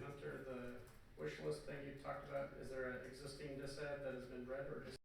Hunter, the wish list thing you talked about, is there an existing disad that has been bred or just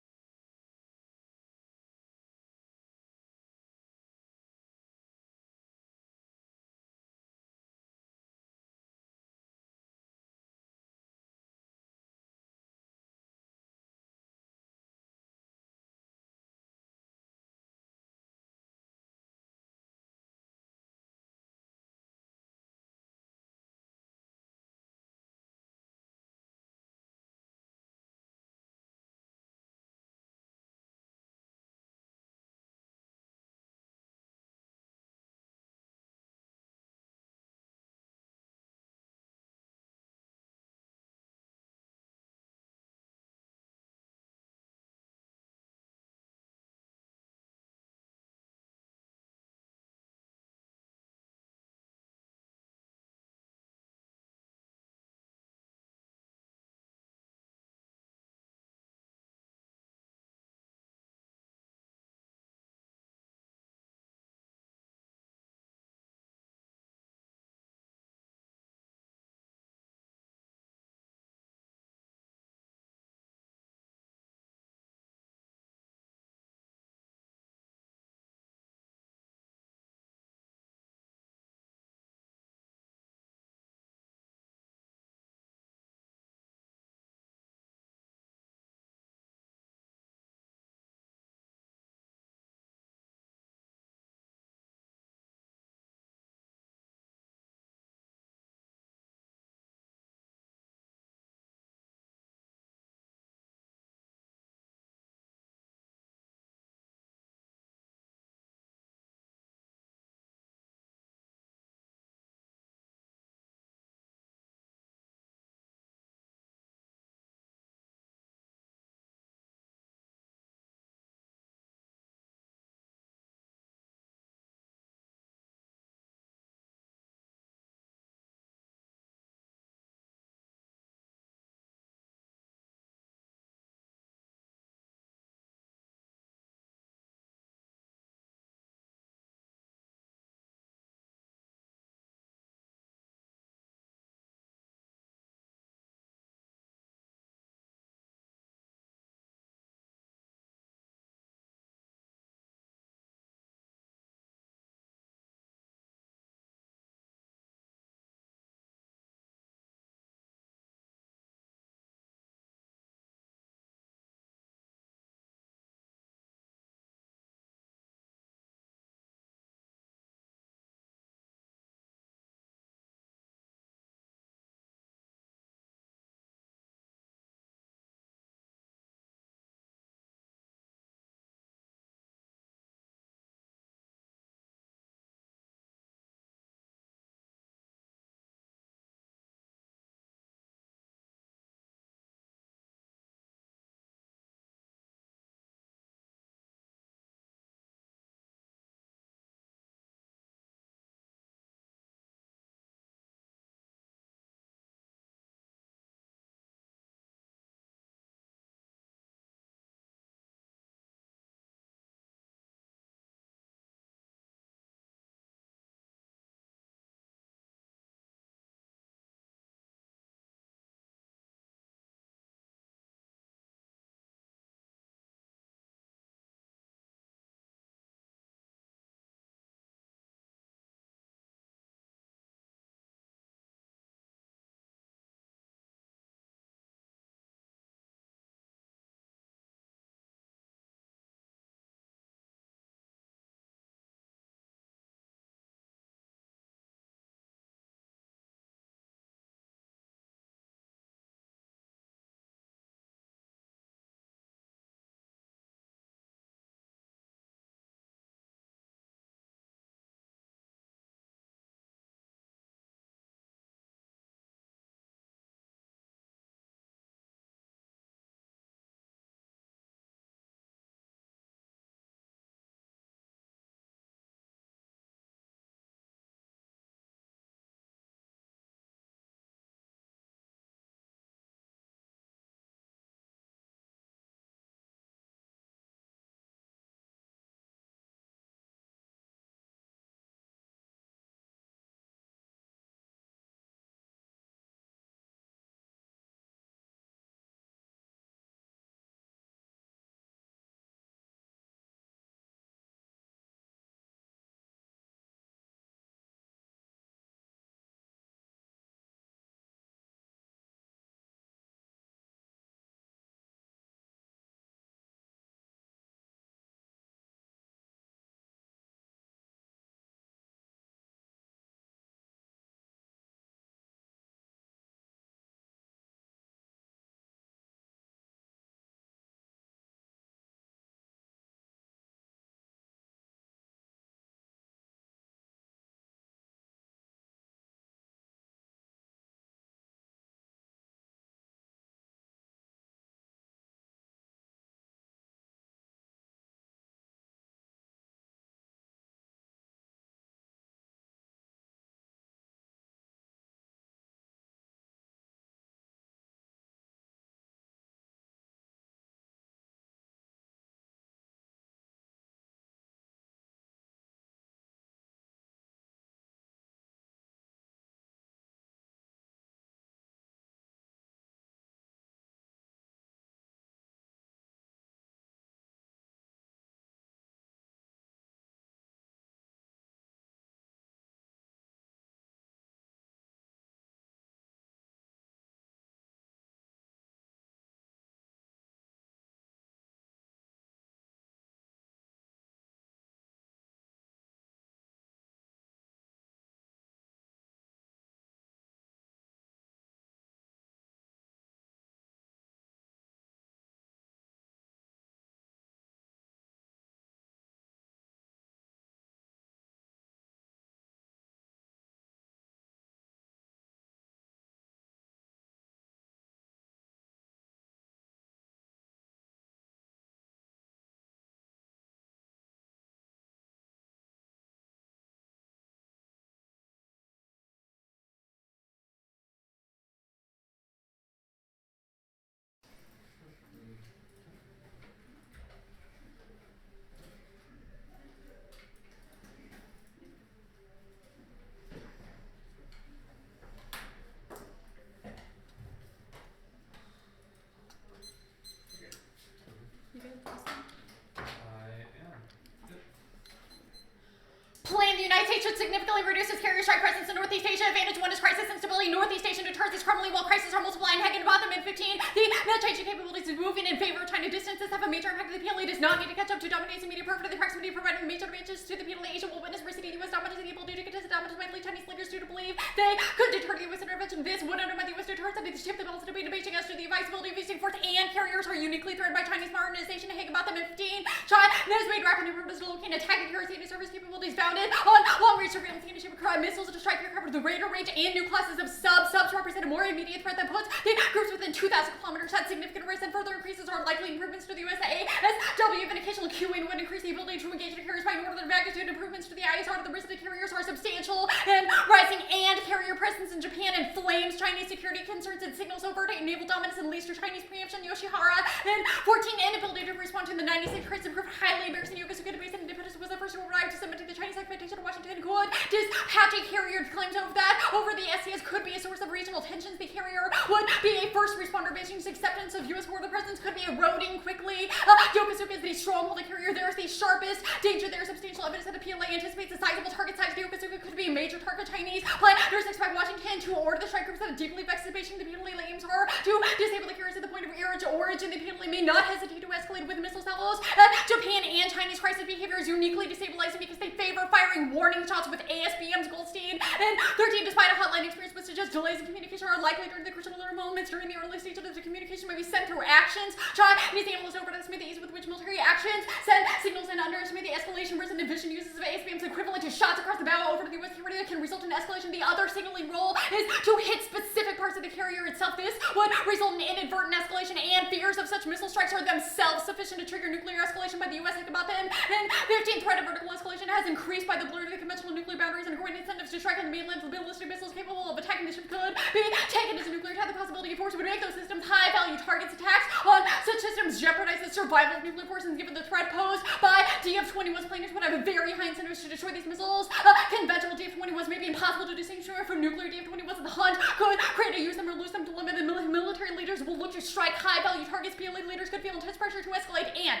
United States should significantly reduce its carrier strike presence in Northeast Asia. Advantage 1 is crisis instability. Northeast Asian deterrence is crumbling while crises are multiplying. Heck, about them in 15. The changing capabilities is moving in favor of China. Distances have a major impact. The PLA does not need to catch up to dominance immediate prefer the proximity, providing major advantages to the PLA. Asia will witness receding U.S. dominance and able due to contested dominance by Chinese leaders due to believe they could deter the U.S. intervention. This would undermine the U.S. deterrence and shift the balance of debate in Beijing as to the advisability of using force and carriers are uniquely threatened by Chinese modernization. Heck, about them in 15. China has made rapid improvements to locate and attacking carriers and service capabilities founded on long-range surveillance and missiles to strike aircraft with the radar range and new classes of subs represent a more immediate threat that puts the groups within 2,000 kilometers at significant risk, and further increases are likely improvements to the USA as W and occasional QA would increase the ability to engage the carriers by an order of magnitude. Improvements to the ISR. The risk of the carriers are substantial and rising, and carrier presence in Japan inflames Chinese security concerns and signals overt naval dominance and leads to Chinese preemption. Yoshihara and 14 inability to respond to the 96 crisis improved highly embarrassing. Yokosuka Basin independence was the first to arrive to submit to the Chinese expectation of Washington could dispatch a carrier claims of that over the SCS could be a source of regional tensions. The carrier would be a first responder. Beijing's acceptance of U.S. border presence could be eroding quickly. Yokosuka is the stronghold of the carrier. There is the sharpest danger. There is substantial evidence that the PLA anticipates a sizable target size. Yokosuka could be a major target. Chinese planners expect Washington to order the strike groups that are deeply vexed Beijing. The PLA aims are to disable the carriers at the point of origin. The PLA may not hesitate to escalate with missile salvos. Japan and Chinese crisis behavior is uniquely destabilizing because they favor firing warning shots with ASBM's Goldstein. And 13, despite a hotline experience which suggests delays in communication are likely during the crucial moments during the early stages of the communication may be sent through actions. Chinese analysts overestimate the ease with which military actions send signals and underestimate the escalation risk, and division uses of ASBMs equivalent to shots across the bow over to the U.S. carrier that can result in escalation. The other signaling role is to hit specific parts of the carrier itself. This would result in inadvertent escalation, and fears of such missile strikes are themselves sufficient to trigger nuclear escalation by the U.S. Think about them. And 15, threat of vertical escalation has increased by the blurring of the conventional nuclear boundaries, and growing incentives to strike on the mainland. The ballistic missiles capable of attacking the ship could be taken as a nuclear attack. The possibility of force would make those systems high-value targets. Attacks on such systems jeopardize the survival of nuclear forces, given the threat posed by DF-21's planners would have a very high incentives to destroy these missiles. Conventional DF-21s may be impossible to distinguish from nuclear DF-21s, and the hunt could create a use them or lose them dilemma. The military leaders will look to strike high-value targets. PLA leaders could feel intense pressure to escalate, and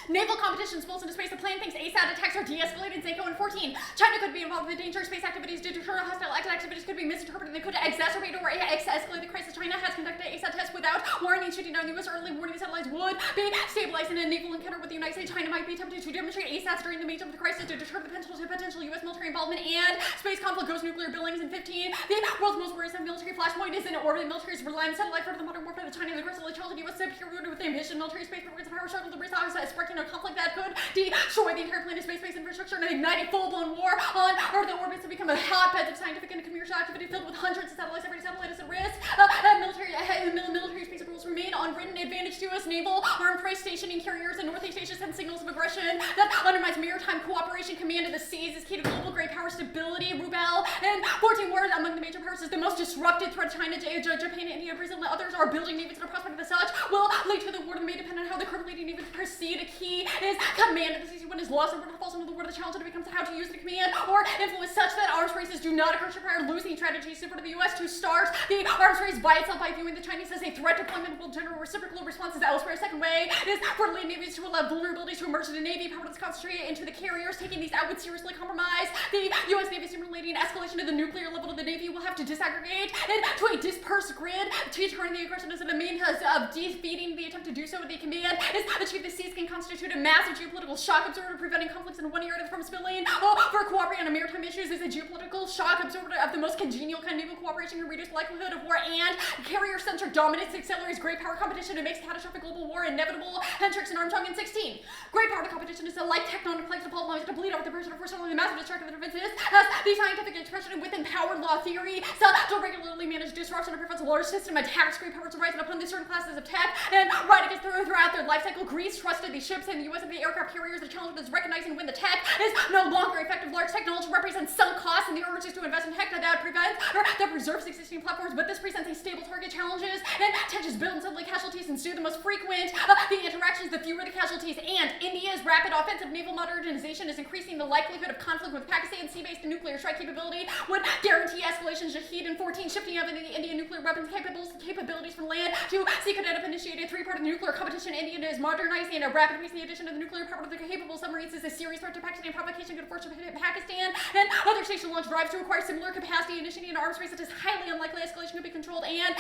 naval competition spills into space. The plan thinks ASAT attacks are de-escalated. Zeko and 14. China could be involved in dangerous space activities to deter hostile activities could be misinterpreted. They could exacerbate or escalate the crisis. China has conducted ASAT tests without warning, shooting down the U.S. early warning satellites would be stabilized in a naval encounter with the United States. China might be tempted to demonstrate ASATs during the major of the crisis to deter the potential U.S. military involvement and space conflict. Goes nuclear billings in 15. The world's most worrisome military flashpoint is in orbit. Military is relying on satellite for the modern warfare. The China aggressively challenging U.S. superiority with ambition. Military space programs and power shuttle debris sparking a conflict that could destroy the entire planet, space-based infrastructure, and ignite a full-blown war on Earth. The orbits have become a hotbed of scientific and commercial activity filled with hundreds of satellites. Every satellite is at risk. Military space rules remain unwritten. Advantage to U.S. naval armed force stationing carriers in Northeast Asia send signals of aggression that undermines maritime cooperation. Command of the seas is key to global great power stability. Rubel and 14 wars among the major powers is the most disruptive threat. China, Japan, India, Brazil, and others are building navies, and the prospect of such will lead to the war that may depend on how the current leading navies proceed. A key is command of the seas when is lost or falls into the war. The challenge that becomes how to use the command or influence such that arms races do not occur prior to losing strategies. Super to the U.S. to start the arms race by itself by viewing the Chinese as a threat. Deployment will generate reciprocal responses elsewhere. Second way is for lead navies to allow vulnerabilities to emerge in the Navy. Power to concentrate into the carriers. Taking these out would seriously compromise the U.S. Navy. Simulating escalation to the nuclear level of the Navy will have to disaggregate into a dispersed grid to turn the aggression as a means of defeating the attempt to do so. The command is achieve the seas can constitute a massive geopolitical shock absorber, preventing conflicts in one area from spilling for cooperating on maritime issues. Is a geopolitical shock absorber of the most congenial kind of naval cooperation can reduce the likelihood of war, and carrier-centric dominance accelerates great power competition and makes catastrophic global war inevitable. Hendricks and Armstrong in 16. Great power competition is like tectonic plates to pull lines to bleed out the pressure of force, the massive destruction of the defenses as the scientific expression within power law theory. So to regularly manage disruption and prevents large system attacks. Great powers arising upon these certain classes of tech and right against throughout their life cycle. Greece trusted these ships and the U.S. and the aircraft carriers. The challenge is recognizing when the tech is no longer effective. Large technology represents some cost, and the urge is to invest in tech that prevents or that preserves existing platforms, but this presents a stable target. Challenges and tensions build and suddenly casualties ensue. The most frequent the interactions, the fewer the casualties. And India's rapid offensive naval modernization is increasing the likelihood of conflict with Pakistan. Sea-based nuclear strike capability would guarantee escalation. Shahid and 14 shifting of the Indian nuclear weapons capabilities from land to sea could end up initiating three-part of the nuclear competition. India is modernizing a rapid pace the addition of the nuclear power to the capable submarines is a serious threat to Pakistan. Provocation could force Pakistan and other states to launch drives to acquire similar capacity, initiating an arms race that is highly unlikely escalation could be controlled. And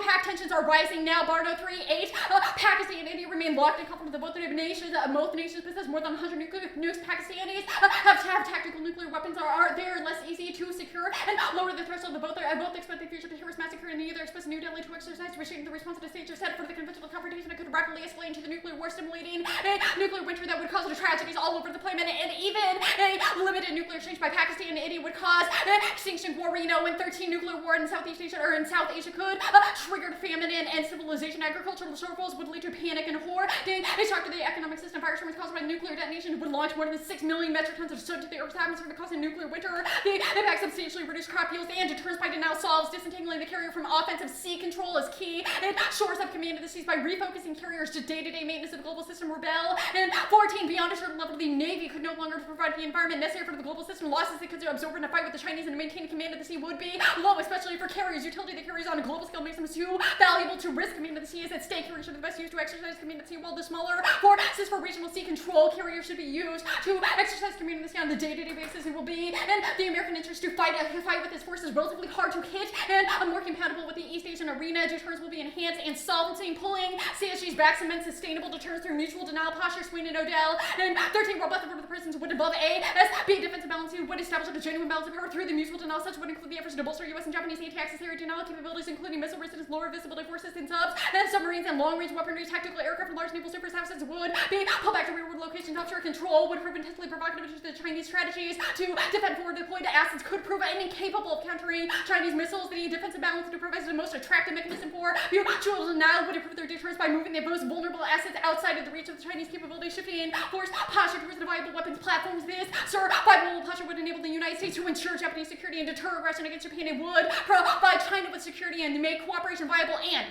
Pac tensions are rising now. Barno 3-8. Pakistan and India remain locked in conflict with both nations. Both nations possess more than 100 nuclear nukes. Pakistanis have tactical nuclear weapons are they're less easy to secure and lower the threshold of both. Both expect the future terrorist massacre and neither expects New Delhi to exercise restraining the response to the states are set for the conventional confrontation that could rapidly escalate into the nuclear war, stimulating a nuclear winter that would cause tragedies all over the planet, and even a limited nuclear exchange by Pakistan and India would cause extinction war. We know when 13 nuclear war in Southeast Asia or in South Asia could trigger famine and civilization. Agricultural shortfalls would lead to panic and horror. They shock to the economic system. Virus caused by nuclear detonation would launch more than 6 million metric tons of soot to the Earth's atmosphere, causing nuclear winter. The impact substantially reduced crop yields, and deterrence by now solves disentangling the carrier from offensive sea control is key. It shores up command of the seas by refocusing carriers to day-to-day maintenance of the global system. Rebel. And 14, beyond a certain level, the Navy could no longer provide the environment necessary for the global system. Losses it could absorb in a fight with the Chinese and maintain command of the sea would be low, especially for carriers. Utility of the carriers on a global scale makes them too valuable to risk. Command of the sea is at stake. Carriers should be the best used to exercise command of the sea, while the smaller forces for regional sea control carriers should be used to exercise command of the sea on the day-to-day basis. It will be in the American interest to fight with its forces relatively hard to hit and more compatible with the East Asian arena. Deterrence will be enhanced and solvency, pulling CSG's back cement sustainable deterrence through mutual denial posture. Sween and Odell. And 13, robust for the presence would above A as B defensive balance would establish a genuine balance of power through the mutual denial. Such would include the efforts to bolster U.S. and Japanese anti-access area denial capabilities, including missile resistance, lower visibility forces in subs and submarines, and long-range weaponry, tactical aircraft, and large naval super assets would be pulled back to rearward locations. Offshore control would prove intensely provocative to the Chinese strategies to defend forward deployed assets could prove incapable of countering Chinese missiles. The defensive balance to provide the most attractive mechanism for mutual denial would improve their deterrence by moving the most vulnerable assets outside of the reach of the Chinese capability, shifting force posture towards the viable weapons platforms. This survival posture would enable the United States to ensure Japanese security and deter aggression against Japan. It would provide China with security and make cooperation viable, and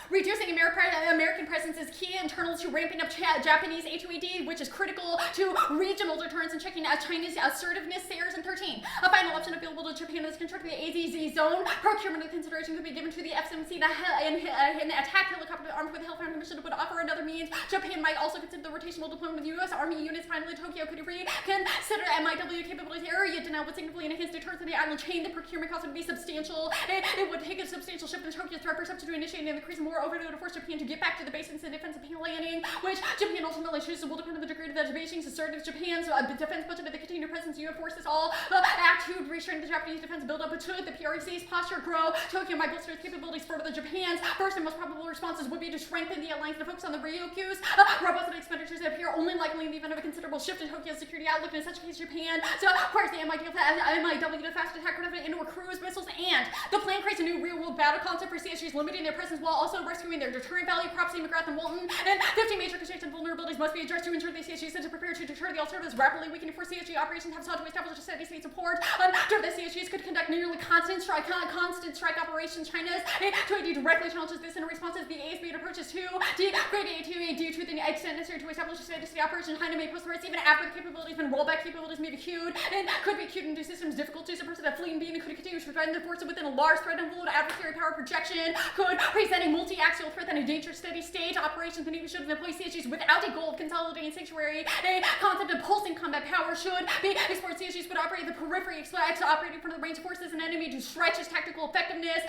reducing American presence is key internal to ramping up Japanese A2AD, which is critical to regional deterrence and checking China's assertiveness. Sayers and 13. A final option available to Japan is constructing the AZZ zone. Procurement of consideration could be given to the FMC. An attack helicopter armed with Hellfire mission would offer another means. Japan might also consider the rotational deployment of U.S. Army units. Finally, Tokyo could reconsider MIW capabilities. Area denial would significantly enhance deterrence in the island chain. The procurement cost would be substantial. It would take a substantial shift in Tokyo's threat perception to initiate and increase more overload to force Japan to get back to the basics and defensive planning, which Japan ultimately chooses will depend on the degree to that Beijing's assertive Japan's defense budget and the continued presence of U.S. forces all act to restrain the Japanese defense build up. But should the PRC's posture grow, Tokyo might bolster its capabilities further than Japan's. First and most probable responses would be to strengthen the alliance and focus on the Ryukyu's robust expenditures that appear only likely in the event of a considerable shift in Tokyo's security outlook. In such a case, Japan acquires the MIW to fast attack indoor cruise missiles, and the plan creates a new real-world battle concept for CSGs, limiting their presence while also rescuing their deterrent value. Cropsey, McGrath, and Walton. And 15 major constraints and vulnerabilities must be addressed to ensure the CSG is prepared to deter the alternatives rapidly weakening for CSG operations have sought to establish a steady state support. Under the CSGs could conduct nearly constant strike operations. China's A2AD directly challenges this in response to the ASB approaches to degrade A2AD due to the extent necessary to establish a steady state operation. China may post threats even after the capabilities been rollback. Capabilities may be queued and could be queued into systems difficult to suppress. That fleeing being could continue to prevent the force within a large threat envelope. Adversary power projection could present a multi-axial threat and a dangerous steady state operations. The Navy should deploy CSGs without a goal of consolidating sanctuary. A concept of pulsing combat power should be explored. CSGs would operate at the periphery, operating from the range forces an enemy to stretch its tactical effectiveness.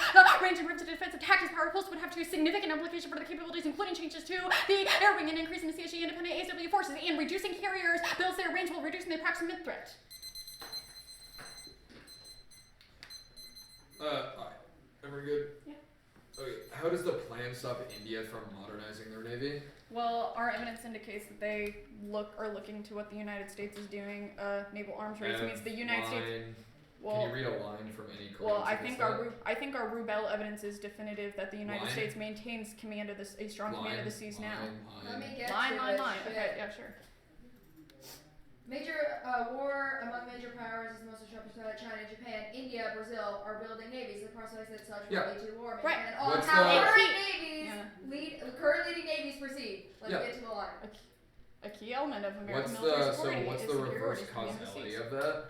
Range and rims of defensive tactics power pulse would have to significant implication for the capabilities, including changes to the air wing and increasing the CSG independent ASW forces, and reducing carriers builds their range while reducing the approximate threat. Alright. Everyone good? Yeah. Okay. How does the plan stop India from modernizing their navy? Well, our evidence indicates that they are looking to what the United States is doing. Naval arms race means the United States. Well, can you read a line from any? Well, I think our Rubel evidence is definitive that the United States maintains command of a strong command of the seas now. Let me get line. to it. Okay, yeah, sure. Major war among major powers is the most disruptive threat. China, Japan, India, Brazil are building navies. The process as such will lead to war. Right. And on What's how the- current leading navies proceed. Let's get to the line. A key element of American military security what's is the security reverse command of the causality seas. of that?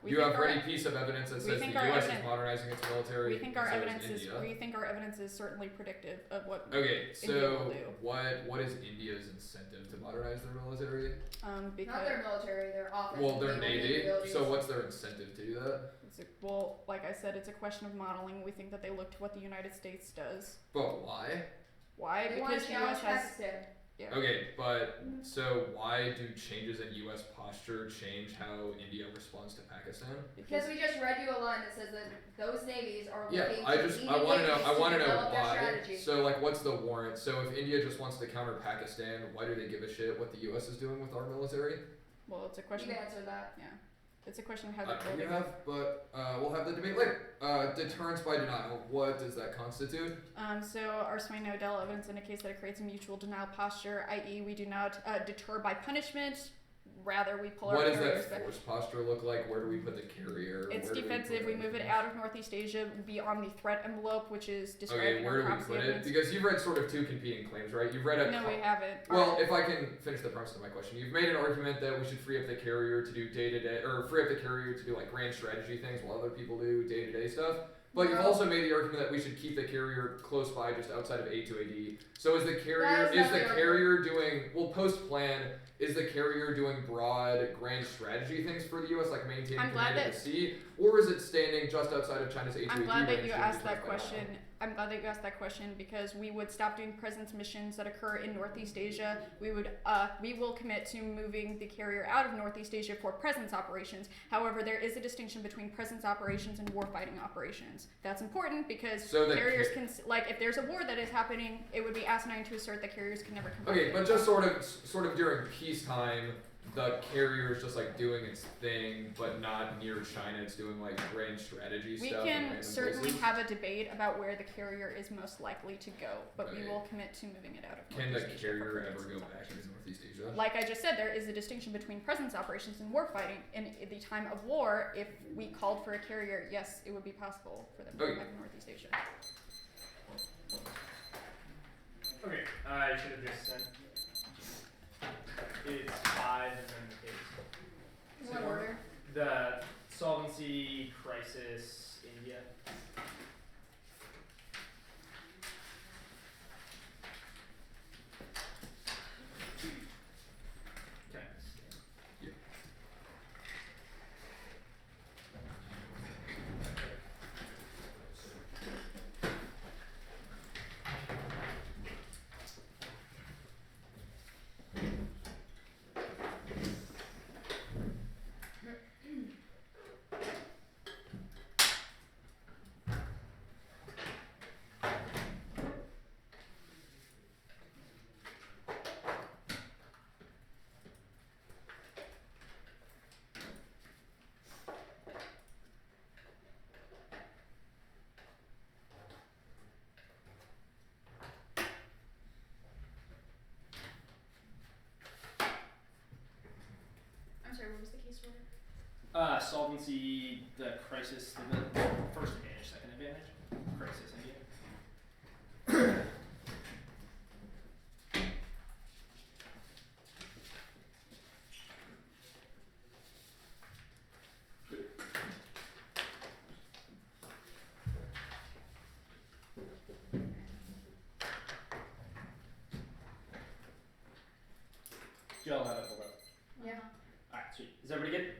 You have ready piece of evidence that we says the think our U.S. is evidence- modernizing its military. We think our and so evidence is India. we think our evidence is certainly predictive of what Okay, India will so do. what is India's incentive to modernize their military? Not Because their military, their offensive Well, their naval navy. capabilities. So what's their incentive to do that? well, like I said, it's a question of modeling. We think that they look to what the United States does. But why? Why? They want Because to the U.S. challenge has Pakistan. Okay, but so why do changes in U.S. posture change how India responds to Pakistan? Because we just read you a line that says that those navies are Yeah, looking I to just lead I want to know navies I want to know develop their why. strategy. So like, what's the warrant? So if India just wants to counter Pakistan, why do they give a shit what the U.S. is doing with our military? well, it's a You question. can answer that. Yeah, it's a question of how We they're building. have, but we'll have the debate later. Deterrence by denial. What does that constitute? So our Swain-Odell evidence indicates that it creates a mutual denial posture, i.e., we do not deter by punishment. Rather, we pull our What does carriers that back. force posture look like? Where do we put the carrier? It's Where do defensive. We put move it out of Northeast Asia beyond the threat envelope, which is described Okay, in where our do we proxy put it? evidence. Because you've read sort of two competing claims, right? You've read a No, we haven't. Well, if I can finish the premise of my question, you've made an argument that we should free up the carrier to do day-to-day, or free up the carrier to do like grand strategy things while other people do day-to-day stuff. But you've No. also made the argument that we should keep the carrier close by, just outside of A2AD. So is the carrier That is is the not the carrier doing post plan? Is the carrier doing broad grand strategy things for the U.S. like maintaining I'm glad command of that- the sea, or is it standing just outside of China's A2AD? I'm glad that range you to asked be that protected by question. I'm glad that you asked that question because we would stop doing presence missions that occur in Northeast Asia. We will commit to moving the carrier out of Northeast Asia for presence operations. However, there is a distinction between presence operations and warfighting operations. That's important because So the carriers can like if there's a war that is happening, it would be asinine to assert that carriers can never come back. Okay, but just sort of during peacetime, the carrier is just like doing its thing, but not near China. It's doing like grand strategy We stuff. in can random certainly places. have a debate about where the carrier is most likely to go, but we Okay. will commit to moving it out of Can the Northeast Asia for carrier ever presence go back operations. into Northeast Asia? Like I just said, there is a distinction between presence operations and warfighting. In the time of war, if we called for a carrier, yes, it would be possible for them to go Okay. back to Northeast Asia. Okay, I should have just sent. It's 5 and then the case. What order? The solvency crisis India. Okay. Yeah. I'm sorry, what was the case order? Solvency, the crisis, the first advantage, second advantage, crisis India. Do y'all have it pulled up? Yeah. Alright, sweet. Is everybody good?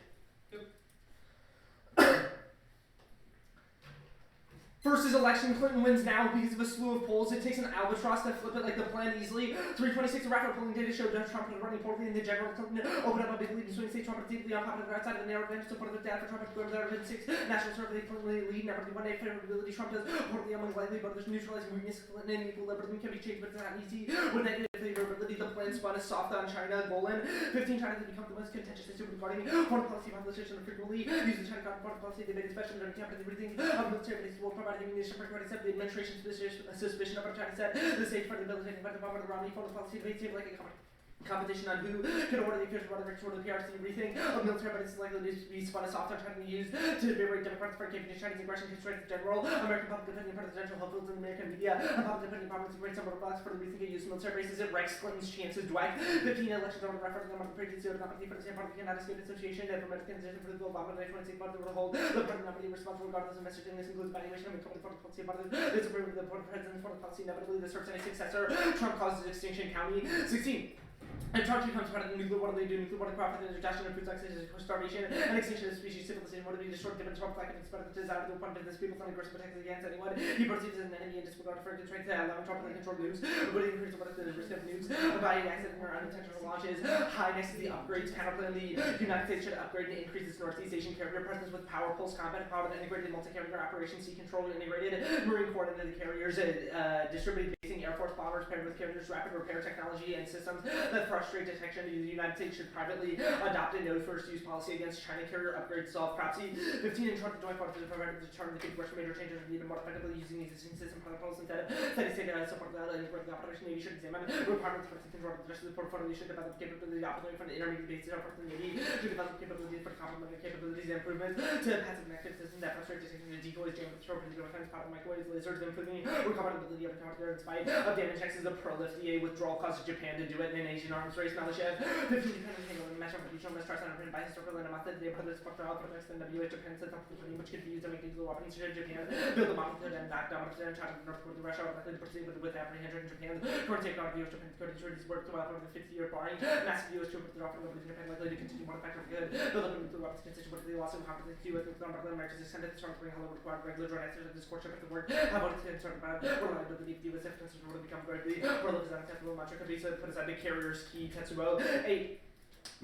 First is election. Clinton wins now because of a slew of polls. It takes an albatross to flip it like the plan easily. 326 rapid polling data showed Trump running poorly in the general. Clinton opened up a big lead in swing state. Trump is deeply unpopular outside of the narrow advantage. So part of the data for Trump to go to there within 6 national survey. Clinton lead. Never one day favorability. Trump does poorly among likely, but there's neutralizing weakness. Clinton and equilibrium can be changed, but it's not easy. With negative favorability, the plan spun is soft on China. Golan 15 China to become the most contentious issue regarding foreign policy population frequently using China foreign policy debate, especially during capital everything of military base will provide ammunition for the administration's suspicion of what China said. The state for the military by the bomber of the Romney foreign policy debate seemed like a company. Competition on who can order the official rhetoric toward the PRC rethink of military, but it's likely to be spun as software trying to be used to liberate Democrats for keeping Chinese aggression constraints in general. American public opinion, presidential hopefuls in American media, and public opinion problems to bring some robots for the rethink of use of military bases. It Rex Clinton's chances dwight. 15 elections over the referendum on the presidency of the nominee for the same party cannot escape association. And from American decision for the Obama Day 26 party will hold the party nominee responsible regardless of messaging. This includes evaluation of the company foreign policy about this approved the president's foreign policy. Inevitably, this serves any successor. Trump causes extinction county. 16. And Trump becomes part of the nuclear war, they do nuclear war, profit, and introduction of food taxation, starvation, and extinction of species, civilization, would be destroyed, given Trump lack of expected desire to open business, people from aggressive attacks against anyone. He perceives as an enemy and disregard for constraints that allow Trump to control nukes, but he increases the risk of nukes by accident or unintentional launches. High next to the upgrades, counterplan the United States should upgrade and increase its Northeast Asian carrier presence with power, pulse combat, power, and integrated multi-carrier operation, sea control, integrated Marine Corps into the carriers, distributed basing Air Force bombers paired with carriers, rapid repair technology, and systems that frustrate detection. The United States should privately adopt a no first use policy against China carrier upgrades solve proxy. 15 and Trump joint forces to provide the deterrent the Russian major changes needed more effectively using the existing system protocols instead of steady state support that and the operation Navy should examine requirements for the control of the rest of the portfolio should develop capability opportunity from the intermediate bases of the Navy to develop capabilities for complementary capabilities and improvements to passive and active systems that frustrate detection of decoys, jam throw particular offense, power microwaves, lasers, including recoverability of the counter in spite of damage checks is a proliferation withdrawal causes Japan to do it in an Asian arms race. Malyshev 15 dependent handle and measure regional mistrust underpinned by historical and method they put this structural protects the WH Japan sets up the which could be used to make nuclear weapons to Japan build a model to then knock down China North Korea Russia are likely to proceed with apprehension in Japan for take on the US Japan security treaties work throughout over the 50-year barring massive US troops that are often over Japan likely to continue more effective good build up a nuclear weapons constitution the loss of confidence to US nuclear number America's extended the strong bring hello required regulatory answers of this courtship at the word how about it's concerned about reliability of the US if this will become greatly relative as unacceptable mantra could be so put aside the carriers key Tetsuo 8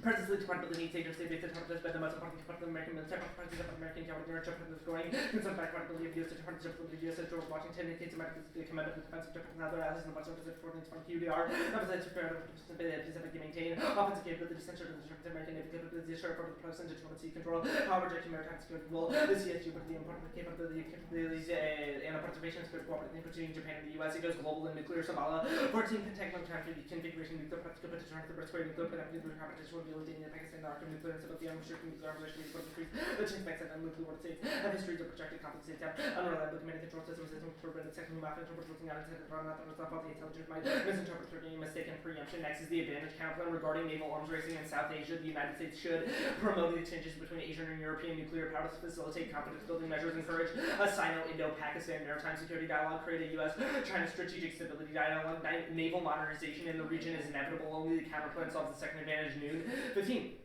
President's Department needs agents to based on the most important part of the American military parties of American government is growing. Concerned by credibility of U.S. Department of the U.S. George Washington indicates America's commitment to defense of different and other allies in the Western Pacific coordinates from QDR. Emphasizes fair Pacific to maintain offensive capability center to the American Navy capability to assure for the present diplomacy control. Power rejection maritime security will the CSU with the important capabilities and preservation security cooperating between Japan and the U.S. It goes global in nuclear Sabala. 14 Pentagon configuration nuclear practical deterrent the risk rate nuclear competition ability in Pakistan, Iraq, and nuclear instability, unrestricted nuclear operations, but increase the chance of accident nuclear war states, and histories of projected conflict states have unreliable command and control systems to prevent sexual malfunction, resulting out intended run out of the intelligence might misinterpret or any mistaken preemption. Next is the advantage counterplan regarding naval arms racing in South Asia. The United States should promote the exchanges between Asian and European nuclear power to facilitate confidence building measures, encourage a Sino-Indo-Pakistan maritime security dialogue, create a U.S.-China strategic stability dialogue. Naval modernization in the region is inevitable. Only the counterplan solves the second advantage. Noon 15.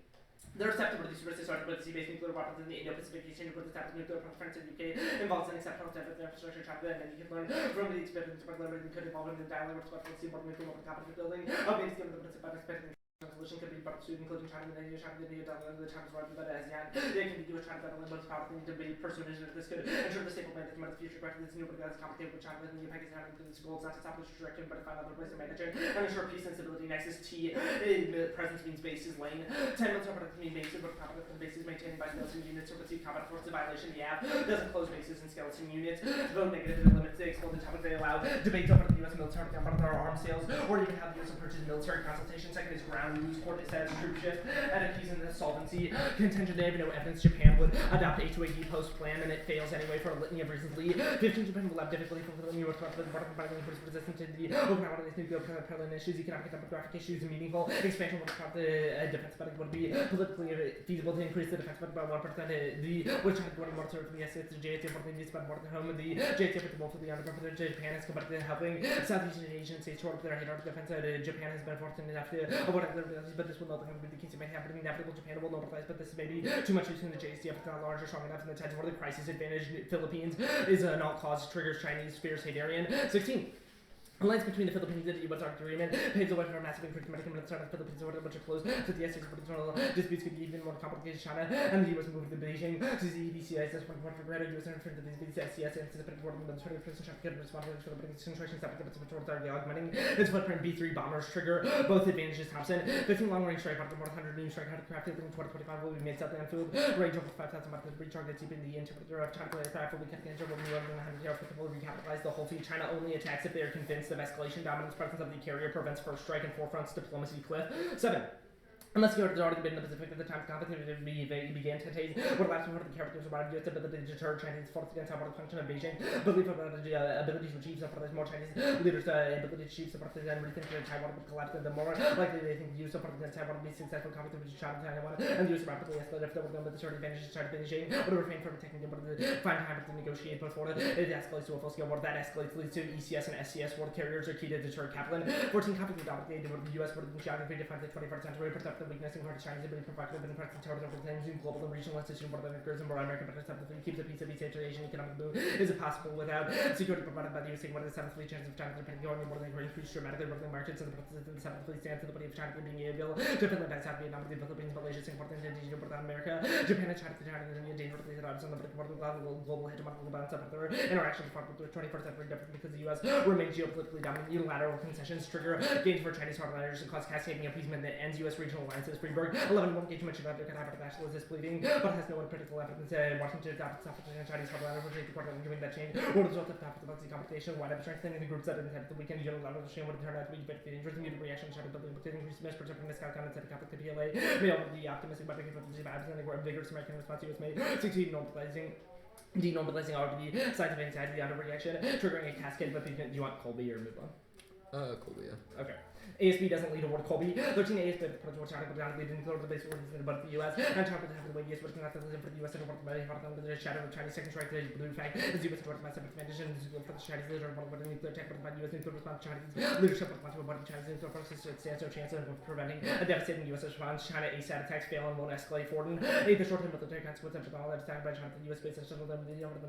They're acceptable to these risks started with sea-based nuclear weapons in the Indo-Pacific exchange with the type of nuclear preference in the UK involves an exceptional type of infrastructure chapter, and then you can learn from the experience of liberty could involve in the dialogue with what seaborne nuclear weapon competence building of being given the principle of expecting solution could be brought to including China and India, China, the China's right about ASEAN. They can be China that only most powerful thing to be pursued is this could ensure the stable mandate of the future question this new but as complicated with China and India, Pakistan including its goals not to establish direction but to find other ways to manage it and ensure peace and stability. Next is T. Presence means bases lane. 10 military products mean bases but competent bases maintained by skeleton units or receive combat force violation. The app doesn't close bases and skeleton units. Vote negative to limit the exploded topic they allow. Debates over the U.S. military about our arms sales or even have the U.S. purchase military consultation. Second is ground use court says troop shift and a piece in the solvency contention. They have no evidence Japan would adopt H2AD post plan and it fails anyway for a litany of reasons. 15 Japan will have difficulty fulfilling U.S. resistance to the open out of these nuclear parallel issues, economic and demographic issues, and meaningful expansion would have the defense budget would be politically feasible to increase the defense budget by 1%. Which had going more to the SS to JST for the needs but more than home the JST for the most of the undergovernment Japan is committed to helping Southeast Asian states short of their hate defense. Japan has been fortunate enough to avoid their abilities, but this will not be the case. It may happen inevitable. Japan will notify, but this may be too much use in the JST if it's not large or strong enough in the tides where the crisis advantage Philippines is an all cause triggers Chinese fears hate Aryan. 16. Alliance between the Philippines and the U.S. Arctic agreement paves the way for a massive increase in medical military in the Philippines order which are closed to the S6 but internal disputes could be even more complicated. China and the U.S. moved to Beijing to the EDCIS one point for greater U.S. interference into the SCS and anticipated war in the military position could respond to the Philippines concentration step to towards our augmenting its footprint. B3 bombers trigger both advantages. Thompson 15 long range strike about 100 new strike aircraft in 2025 will be made southland food range over 5,000 miles recharge that's deep in the interior of China aircraft will be kept in will be over 100 yards but will recapitalize the whole fleet. China only attacks if they are convinced midst of escalation, dominance presence of the carrier prevents first strike and forefronts diplomacy cliff. 7. Unless you had already been in the Pacific at the time conflict began to take what last part of the characters about U.S. ability to deter Chinese forces against our function of Beijing, belief about the ability to achieve support more Chinese leaders' ability to achieve support and rethink Taiwan would collapse, and the more likely they think the use of support against Taiwan would be successful conflict between China and Taiwan, and the U.S. rapidly escalate if there were no military advantage to China Beijing would refrain from attacking them, but find time to negotiate before it escalates to a full-scale war. That escalates leads to ECS and SCS war carriers are key to deter Kaplan. 14 conflict with the U.S. would be shouting to define the 21st century, protect the weakness and hard Chinese ability to provocative and practice terrorism over things in global and regional institutions more than occurs in more American participants keeps the peace of East Asian economic boom. Is it possible without security provided by the U.S. one of the 7th fleet chances of China depending on more than increased dramatically working markets and the participants in the 7th fleet stands to the body of China being able to Finland, South Vietnam, the Philippines, Malaysia, Singapore, Indonesia, North America, Japan, and China, and India, dangerously at odds on the global hegemonical balance of other interactions fought with the 21st century difference because the U.S. remains geopolitically dominant. Unilateral concessions trigger gains for Chinese hardliners and cause cascading appeasement that ends U.S. regional alliances. Freeburg 11 won't get too much about their national disbelieving, but has no uncritical evidence. Washington adopted self-protection Chinese hardliners will take the court and giving that change. Or the result of topics about the competition, wide up strengthening the groups that intend the weekend unilateral exchange would turn out to be dangerous and mutual reaction China building with increased measures from this outcome and set a conflict to PLA. May all be optimistic about the vibes and a vigorous American response U.S. may succeed in denormalizing already signs of anxiety out of reaction, triggering a cascade of opinion. Do you want Colby or move on? Colby, yeah. Okay. ASB doesn't lead toward Colby. 13 ASB approach China, but down leading toward the base about the US. And China would have the way US would not for the US and work by the shadow of Chinese second strike, the blue flag, the US would massive advantage and for the Chinese leader, but the nuclear attack by the US nuclear response Chinese leadership would want to about Chinese nuclear forces stands no chance of preventing a devastating US response. China ASAT attacks fail and won't escalate forward. The short term military consequences of all that attack by China, the US base is still the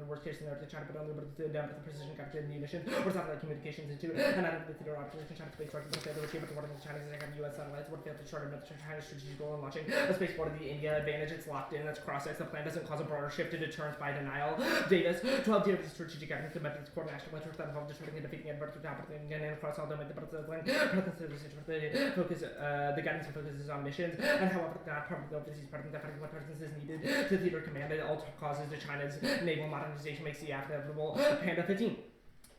worst case scenario to China, but only down to the precision captured munitions or satellite communications into and out of the theater operation China space rocket but the achievement of the Chinese U.S. satellites would fail to chart China's strategic goal in launching a spaceport of the India advantage. It's locked in. That's cross-ex. The plan doesn't cause a broader shift to deterrence by denial. Davis, 12 years of strategic evidence to methods core national interests that involve deterring and defeating adversaries and across all domains. The focus, the guidance and focus is on missions, and however, not probably overseas presence, that what presence is needed to theater command. It all causes to China's naval modernization makes the inevitable. Panda 15.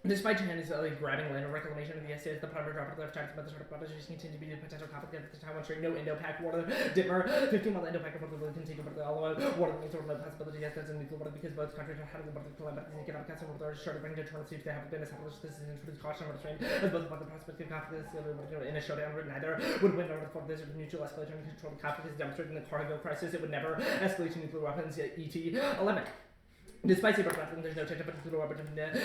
Despite China's grabbing land and reclamation of the essays, the primary driver of China's mother sort of strategies continue to be the potential conflict at the Taiwan Strait. No Indo-Pac water Ditmer. 15-month Indo-Pac water will continue, but although water means sort of no possibility as there's a nuclear water because both countries are having the water climate and economic concept of short of bringing deterrence seems to have been established. This is introduced caution over the strain as both about the prospect of conflict in a showdown where neither would win or for this mutual escalation and control the conflict is demonstrated in the cargo crisis. It would never escalate to nuclear weapons. ET 11. Despite saber platform, there's no change of nuclear weapons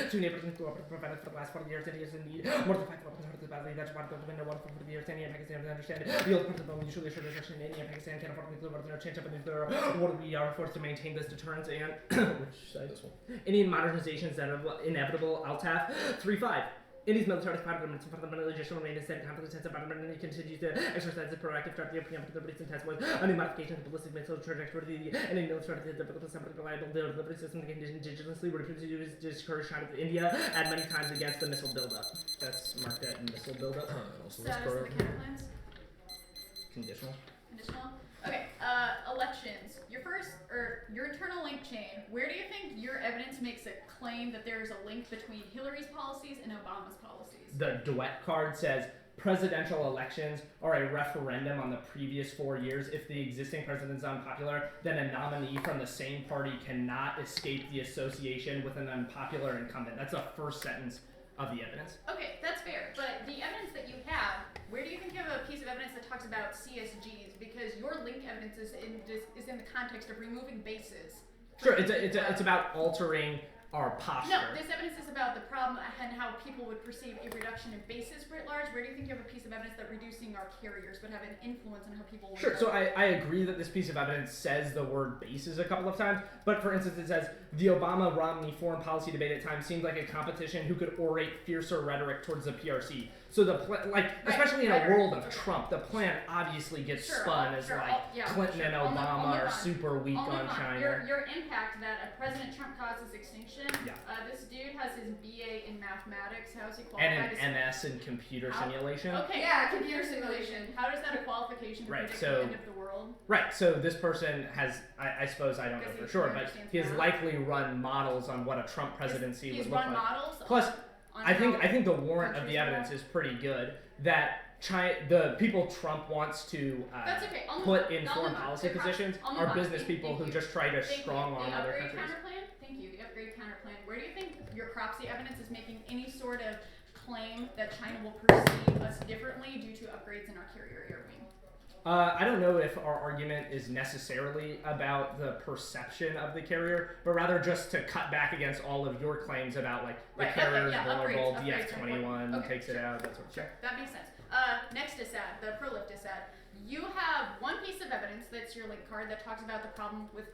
two neighbors nuclear weapons prevented for the last 40 years. India is in need more than 5 weapons out of the battle. That's why the window one for 40 years. India and Pakistan understand the old principle mutually assured destruction. India and Pakistan can't afford nuclear weapons. No change of a nuclear war. We are forced to maintain this deterrence and which side? This one. Indian modernizations that are inevitable. Altaf 3-5. India's military department fundamentally just remain in same conflict sense environment and continues to exercise a proactive strategy of preemptive liberties and test with a new modification of the ballistic missile trajectory and a military development separate reliable delivery system that can indigenously reproduce discourage China to India add many times against the missile buildup. That's marked that missile buildup. Status of the counterplans? Conditional. Conditional? Okay, elections. Your internal link chain, where do you think your evidence makes a claim that there is a link between Hillary's policies and Obama's policies? The duet card says presidential elections are a referendum on the previous 4 years. If the existing president is unpopular, then a nominee from the same party cannot escape the association with an unpopular incumbent. That's the first sentence of the evidence. Okay, that's fair, but the evidence that you have, where do you think you have a piece of evidence that talks about CSGs? Because your link evidence is in the context of removing bases. Sure, it's about altering our posture. No, this evidence is about the problem and how people would perceive a reduction in bases writ large. Where do you think you have a piece of evidence that reducing our carriers would have an influence on how people would... Sure, so I agree that this piece of evidence says the word bases a couple of times, but for instance it says, the Obama-Romney foreign policy debate at times seemed like a competition who could orate fiercer rhetoric towards the PRC. So especially in a world of Trump, the plan obviously gets spun as Clinton and Obama are super weak on China. Your impact that President Trump causes extinction. This dude has his BA in mathematics. How is he qualified? And an MS in computer simulation. Okay. Yeah, computer simulation. How is that a qualification to predict the end of the world? Right. So this person has, I suppose I don't know for sure, but he has likely run models on what a Trump presidency would look like. He's run models. Plus, on I think how the warrant of countries the are evidence all- is pretty good. That the people Trump wants to That's okay. I'll move put on. in I'll foreign move on. policy Okay, positions I'll move are on. business people who you. just try to Thank strong you. arm The other upgrade countries. counterplan. Thank you. The upgrade counterplan. Where do you think your proxy evidence is making any sort of claim that China will perceive us differently due to upgrades in our carrier air wing? I don't know if our argument is necessarily about the perception of the carrier, but rather just to cut back against all of your claims about like the Right, okay, carrier is yeah, vulnerable, upgrades are DF-21 important. Okay, takes it sure. out, that sort of Sure, stuff. that makes sense. Next is sad. The prolift is sad. You have one piece of evidence that's your link card that talks about the problem with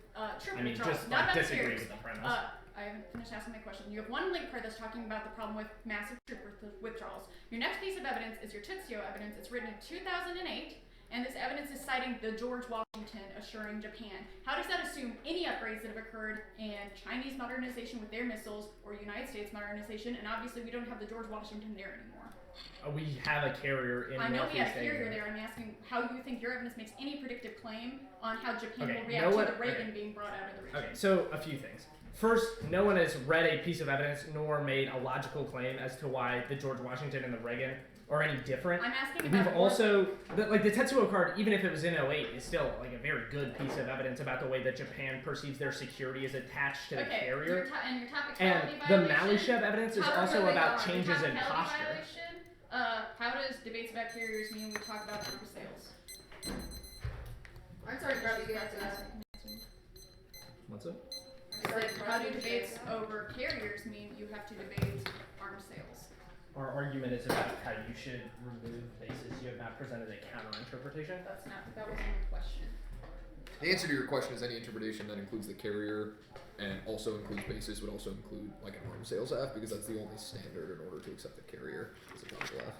troop I mean, withdrawals, just not like about disagree carriers. with the premise. I haven't finished asking my question. You have one link card that's talking about the problem with massive troop withdrawals. Your next piece of evidence is your Tutsio evidence. It's written in 2008, and this evidence is citing the George Washington assuring Japan. How does that assume any upgrades that have occurred in Chinese modernization with their missiles or United States modernization? And obviously, we don't have the George Washington there anymore. We have a carrier in I know we have Northeast a carrier Asia. there. I'm asking how you think your evidence makes any predictive claim on how Japan Okay, will react know to what- the Reagan okay. being brought out of the region. Okay, so a few things. First, no one has read a piece of evidence nor made a logical claim as to why the George Washington and the Reagan are any different. I'm asking We've about also, the Tetsuo card, even if it was in 08, is still like a very good piece of evidence about the way that Japan perceives their security as attached to the okay, carrier. and your topic And quality the violation. Malyshev evidence is Topic also quality about violation. changes in Topic quality posture. violation. How does debates about carriers mean we talk about arms sales? I'm sorry, Brad, you get to that. What's it? It's like, how do debates over carriers mean you have to debate arms sales? Our argument is about how you should remove bases. You have not presented a counter interpretation. That wasn't my question. The answer to your question is any interpretation that includes the carrier and also includes basis would also include like an arms sales F because that's the only standard in order to accept the carrier as a potential F.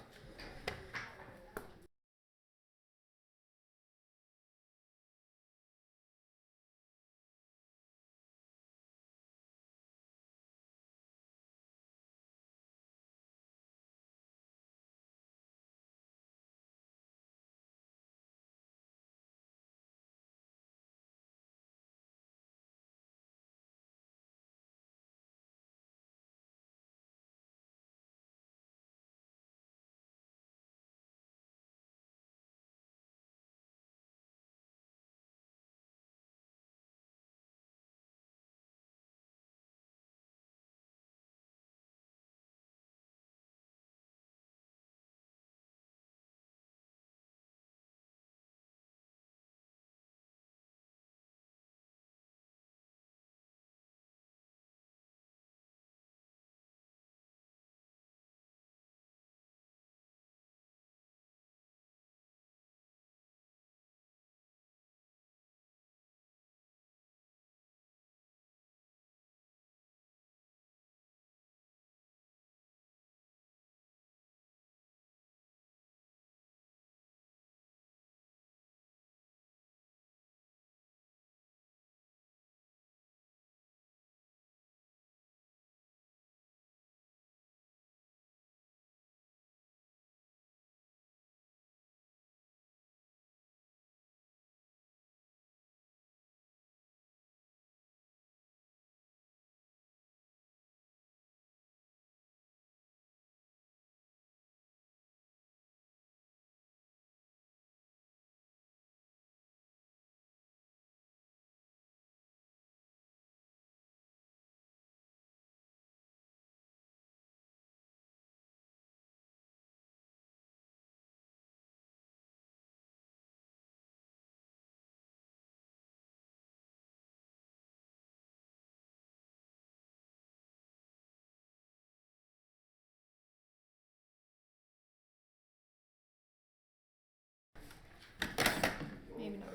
Maybe not.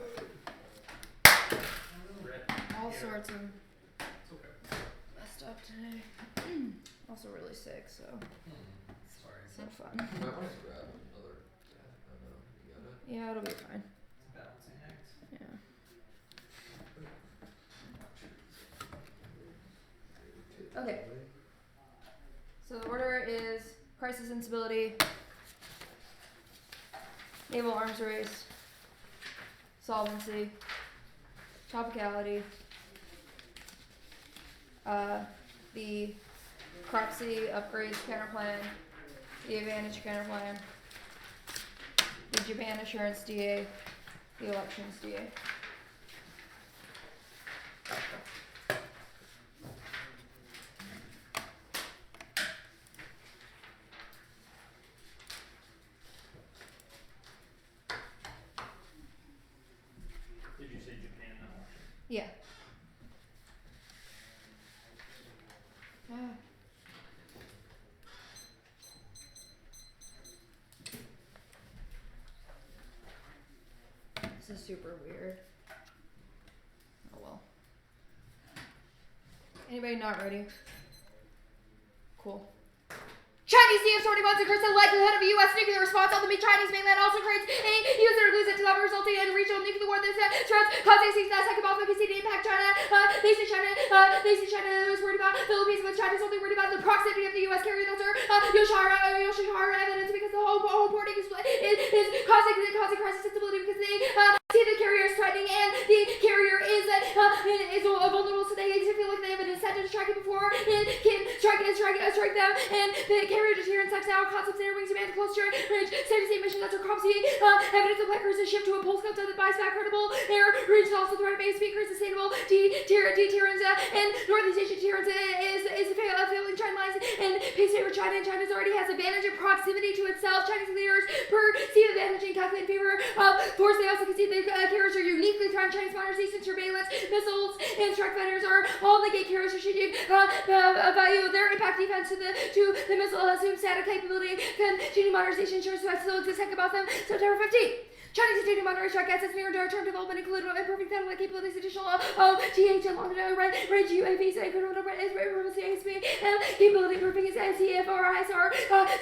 All sorts of It's okay. messed up today. Also really sick, so Sorry. it's not fun. I might want to grab another. Yeah, I don't know. You got it? Yeah, it'll be fine. It's a balancing act. Yeah. Okay. So the order is crisis instability, naval arms race, solvency, topicality, the Crop C upgrades counter plan. The advantage counter plan. The Japan assurance DA. The elections DA. Did you say Japan now? Yeah. Ah. This is super weird. Oh well. Anybody not ready? Cool. Chinese CF-21 increase the likelihood of a U.S. nuclear response on the Chinese mainland also creates a U.S. losing to level resulting in regional nuclear war that threats causing second bomb focusing to impact China. They say China is worried about Philippines, but China's only worried about the proximity of the U.S. carrier that's Yoshihara evidence because the whole porting is causing crisis sensibility because they see the carrier is threatening and the carrier is vulnerable, so they feel like they have an incentive to strike it before it can strike them, and the carrier deterrence sex now concepts inner wings demand close to range steady mission that's across the evidence of blackers is shift to a pulse concept that buys back credible air region also threat based speakers sustainable deterrence and Northeast Asian deterrence is failing trend lines and pace favor China, and China already has advantage in proximity to itself. Chinese leaders perceive advantage and calculate in favor of force. They also concede the carriers are uniquely threatened. Chinese monitors, eastern surveillance, missiles, and strike fighters are all negate carriers' strategic value. Their impact defense to the missile assumes static capability. Continue modernization ensures the still exists. Heck about them. September 15th. Chinese continuing modernized strike assets near term development include improving satellite capabilities, additional GH and long range UAVs, and ASP capability improving its CFR, ISR,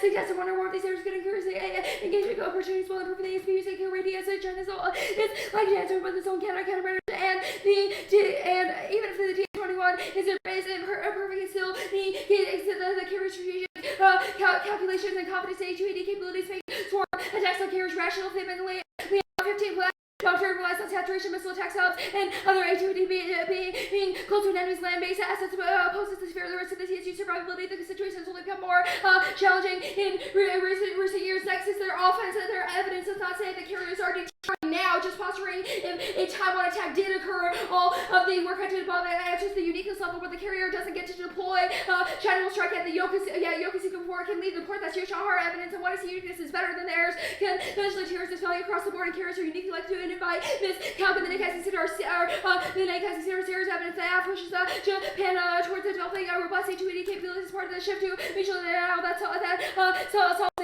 suggested one or more of these areas could increase engagement opportunities while improving the ASP using radius. China's is like to answer with its own countermeasures, and even if the T-21 is improving, it's still the carrier strategic calculations and confidence HeWa capabilities make swarm attacks on carriers rational fit mentally. We have 15 black doctor relies on saturation missile attack hubs and other HeWa being close to an enemy's land-based assets poses the fear of the risk of the CSU survivability. The situation has only become more challenging in recent years. Next is their offense, and their evidence does not say that carriers are deterring now, just posturing if a Taiwan attack did occur. All of the work I did above answers the uniqueness level where the carrier doesn't get to deploy. China will strike at the Yokosuka port, can leave the port. That's Yoshihara evidence, and what is uniqueness is better than theirs. Conventionally, terrorists falling across the board, and carriers are uniquely like to invite Ms. Calvin. The NAC consider serious evidence that pushes Japan towards developing a robust HeWa capabilities as part of the shift to mutual now that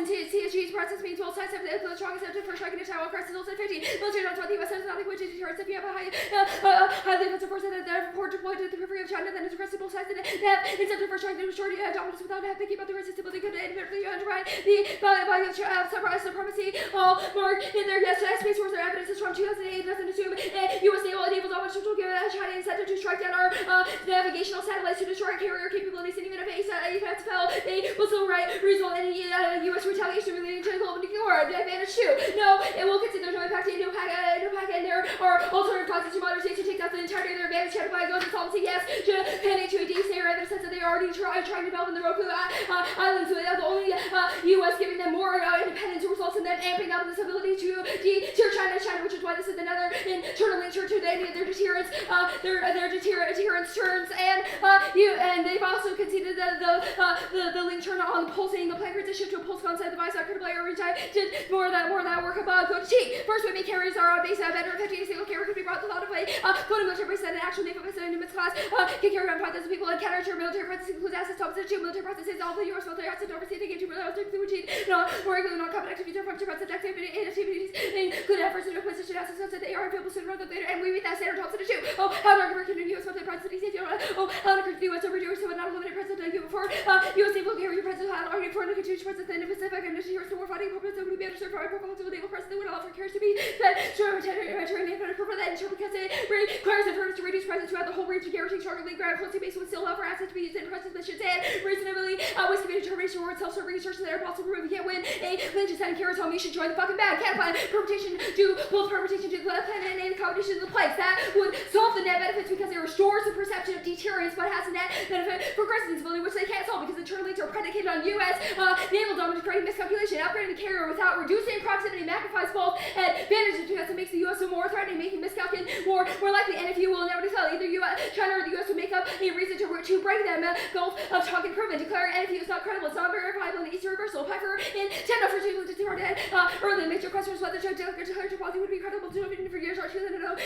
CSG's presence means both sides have the strongest incentive for striking a Taiwan crisis. Also 15 military not the U.S. does not equate to deterrence. If you have a highly offensive force that port deployed to the periphery of China, then it's aggressive both sides that have incentive for striking the shorty dominance without thinking about the resistibility could inadvertently undermine the value of supremacy. All mark in their space force. Their evidence is from 2008. Doesn't assume U.S. naval dominance will give China incentive to strike down our navigational satellites to destroy carrier capabilities, and even if AFATs fell, they will still result in U.S. retaliation relating to global nuclear war. Advantage 2. No, it will consider no impact and there are alternative causes to modernization to take out the entirety of their advantage. China by goes insolvency. Yes, Japan HeWa snare evidence says that they are already trying to develop in the Roku Islands. So the only U.S. giving them more independence results in them amping up this ability to deter China, which is why this is another internal link to their deterrence, their deterrence turns, and they've also conceded that the link turn on pulsing the plan creates a shift to a pulse concept device that critical area did more of that work above. Go to T. First, women carriers are on base better 50 single carrier could be brought to the play. Floating military base and an actual naval base in its class can carry around 5,000 people and counter military presence includes assets to opposite 2 military presence all the U.S. military assets overseas they get to routine or regular non-combat activities or functional presence activities include efforts to position assets so that they are available sooner rather than later, and we meet that standard to opposite 2. How to work in the U.S. military presence how to the U.S. overdue so not a limited presence before U.S. naval carrier presence how to argue for a continuous presence in the Pacific and the war fighting purpose that would be able to serve our purpose to the naval presence that would allow for carriers to be fed Mediterranean for that ensure because it requires efforts to reduce presence throughout the whole region, guaranteeing stronger link ground closely based with still allow for assets to be used in presence missions and reasonably outweighs the determination or self-serving resources that are possible to prove you can't win a link to send carriers home. You should join the fucking bag. Can't find permutation to both permutation to the plan and combination of the planks that would solve the net benefits because it restores the perception of deterrence, but has a net benefit for aggressive instability, which they can't solve because the turn links are predicated on U.S. naval dominance, creating miscalculation. Upgrading the carrier without reducing proximity magnifies both advantages because it makes the U.S. more threatening, making miscalculation more likely. And if you will never tell, either China or the U.S. would make up a reason to break them Gulf of Tonkin proven, declaring NFU is not credible, it's not verifiable, and easy reversal. Piper in 10 for 2 to 2 early major questions whether declared policy would be credible to for years or 2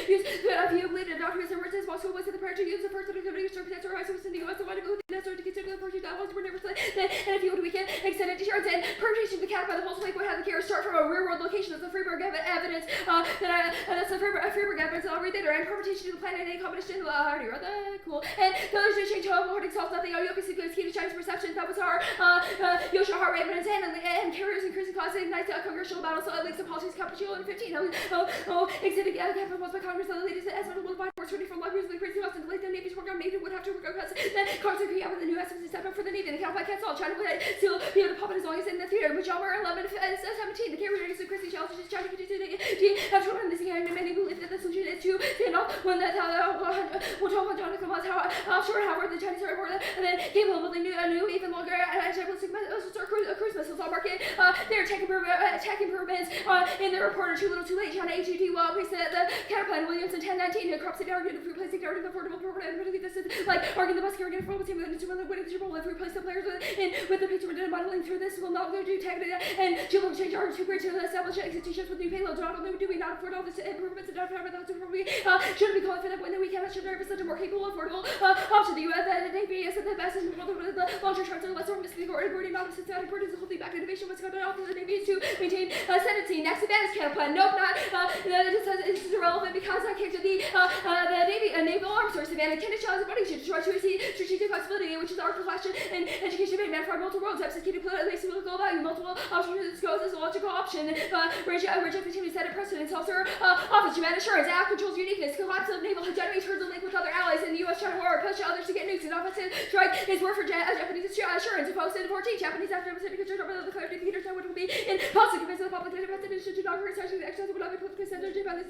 use view believed in documents and words as possible was in the prayer to use the first activity to protect our rights within the U.S. The one who necessary to consider the first that were never said that NFU would weaken extended deterrence and permutation to count by the whole slave would have the carrier start from a rear world location as the Freiburg evidence that's the Freiburg evidence. I'll read later. And permutation to the planet and combination I already read that. Cool. And the other change home hoarding solves nothing. Audio basically is key to Chinese perception. That was our Yosha heart rate evidence and carriers increasing costs ignites congressional battles. So it links to politics capitulation in 15. Exhibit capital was by Congress. The latest estimate will buy force 24 like the crazy costs and the late Navy's work on Navy would have to work on cuts. Then Congress agree with the new estimates set up for the Navy. The count by cancel. China would still be able to pop it as long as in the theater. Which Elmer 11 17. The carrier is increasing challenges. China continues to have trouble in this year, and many believe that the solution is to stand off when that will talk about Jonathan was how offshore Howard the Chinese are more than capable of building new even longer ballistic missiles or cruise missiles on market. They're tech improvements in the report are too little too late. China HUD will place the counterplan Williamson 1019 who crops it down again replacing the article affordable program. This is like arguing the bus carrier again for the team to win the Super Bowl if we replace the players with the picture we're modeling through this will not go to tech and Jubal change our too great to establish executions with new payloads. Not only do we not afford all this improvements and not have those we shouldn't be calling for them when we cannot should there be such a more capable affordable option. The U.S. The Navy is the best in the world with the launcher charts are less or missing or importing not since that importance is holding back innovation what's going on for the Navy is to maintain ascendancy. Next advantage counterplan. Nope, not this is irrelevant because I kicked the Navy naval arms source advantage can challenge the body to try to see strategic flexibility, which is our question in education made man for multiple roads executed political value multiple options goes as a logical option. Reject the team to set a precedent. Also office human assurance act controls uniqueness collapse of naval hegemony turns the link with other allies in the U.S. China war push others to get nukes and offensive strike is war for Japanese assurance opposed in 14 Japanese after Pacific concerned over the clarity of the know what will be in policy convince the public that the president should not hurt such an exercise would not be politically centered Japan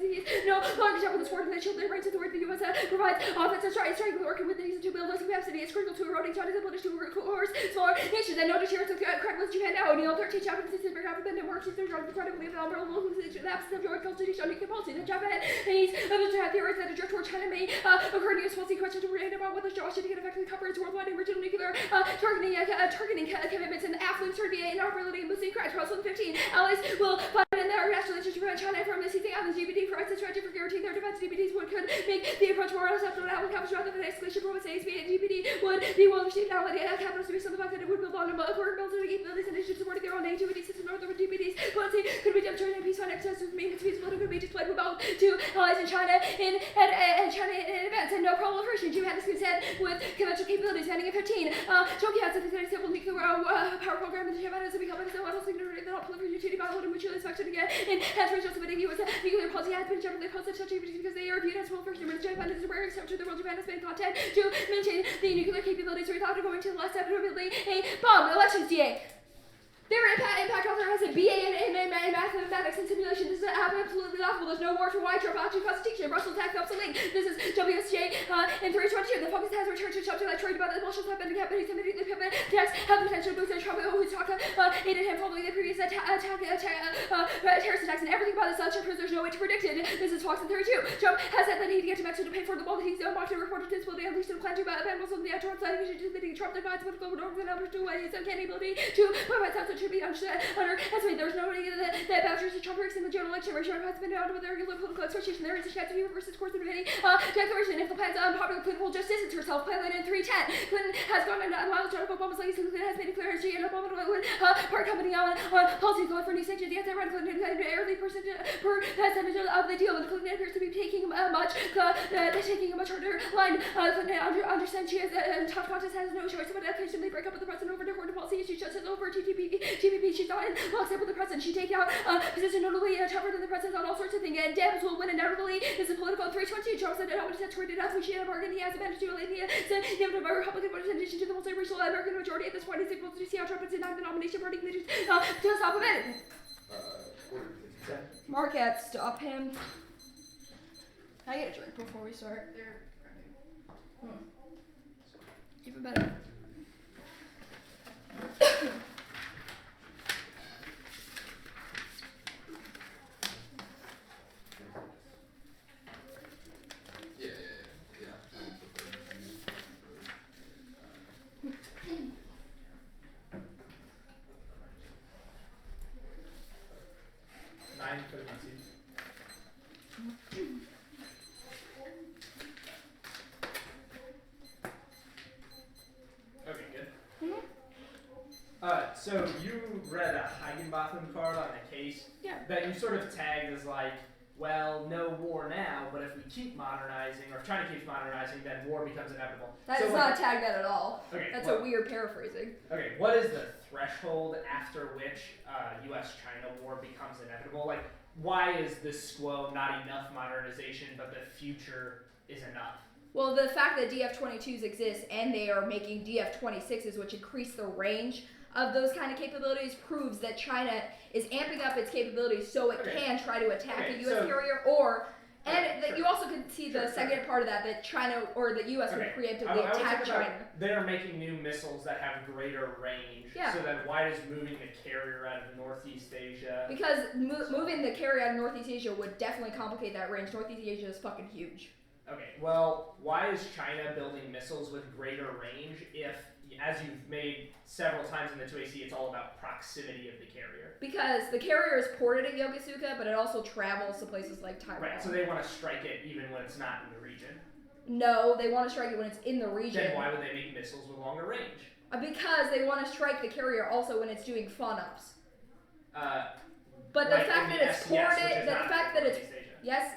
no longer with the sport and the children brains of the work the U.S. provides offensive strike working with these to build less capacity is critical to eroding China's ability to coerce smaller nations and no deterrence of credible Japan now Neil 13 Japanese systems have been and works through incredibly available lapses of your constitution on nuclear policy. The Japanese to have theories that a drift toward China may occur in U.S. policy questions to relate about whether Washington can effectively cover its worldwide and regional nuclear targeting commitments and affluent Serbia and operability and boosting crash. 2015 allies will fund in their national interest to prevent China from seizing on the GBD for its strategy for guaranteeing their defense. DBDs could make the approach more acceptable and capital rather than escalation from its GBD would be well received now that capitals to be some of the fact that it would build on a core military capabilities and issues supporting their own GBD system north of DBDs policy could be demonstrated in peace fund access to maintenance feasibility could be displayed with both to allies in China and China in advance and no proliferation. Japan is said with conventional capabilities ending in 15. Tokyo has a civil nuclear power program and Japan has become a civil signature that all proliferation treaty battle and mutually inspection again and has regional stability. U.S. nuclear policy has been generally opposed to such activities because they are viewed as proliferation. Japan is a rare exception to the world. Japan has been content to maintain the nuclear capabilities without going to the last step inevitably a bomb. Elections DA. Their impact author has a BA in mathematics and simulation. This is absolutely laughable. There's no war for why Trump actually constitution. Brussels attack obsolete. This is WSJ in 322. The focus has returned to something like trade about the emotional type and the campaign the pivot text have the potential to boost Trump who's talked aided him following the previous terrorist attacks and everything about this proves there's no way to predict it. This is Fox in 32. Trump has said that he need to get to Mexico to pay for the wall that he's unlocked and reported to disability and least in plan to ban Muslims on the outer side. Trump divides political norms and others to his uncanny ability to provide sense to be underestimated. There's no way that vouchers to Trump in the general election where Trump has been down with their regular political expectation. There is a chance of you versus course of any declaration. If the plan's unpopular, Clinton will just distance herself. Plan in 310. Clinton has gone on miles short of Obama's legacy. Clinton has made it clear she and Obama would part company on policy going for new sanctions. Yes, I run Clinton an early percentage of the deal. And Clinton appears to be taking a much harder line. Clinton understands she has a tough contest, has no choice but occasionally break up with the president over the foreign policy issues, just as over TPP. She's not in lockstep with the president. She takes out position notably tougher than the president on all sorts of things. And Dems will win inevitably. This is political 320. Trump said how much saturated us. We should have bargained. He has managed to elate the Republican voters in addition to the multiracial American majority at this point. He's able to see how Trump is denied the nomination party leaders to stop a minute. Marquette, stop him. I get a drink before we start. Even better. Yeah. 9:32. Okay, good. So you read a Higginbotham card on the case Yeah. that you sort of tagged as like, well, no war now, but if we keep modernizing, or if China keeps modernizing, then war becomes inevitable. That so does not tag that at all. Okay, That's well, a weird paraphrasing. Okay, what is the threshold after which U.S.-China war becomes inevitable? Like, why is this quo not enough modernization, but the future is enough? Well, the fact that DF-22s exist and they are making DF-26s, which increase the range of those kind of capabilities, proves that China is amping up its capabilities so it can try to attack a U.S. carrier, or and that you also can see the second part of that China or the U.S. would preemptively attack China. They're making new missiles that have greater range. Yeah. So then why does moving the carrier out of Northeast Asia? Because moving the carrier out of Northeast Asia would definitely complicate that range. Northeast Asia is fucking huge. Okay, well, why is China building missiles with greater range if, as you've made several times in the 2AC, it's all about proximity of the carrier? Because the carrier is ported at Yokosuka, but it also travels to places like Taiwan. Right, so they want to strike it even when it's not in the region. No, they want to strike it when it's in the region. Then why would they make missiles with longer range? Because they want to strike the carrier also when it's doing fun-ups. But like the fact that it's SCS, ported, the fact that it's... Northeast Asia. Yes,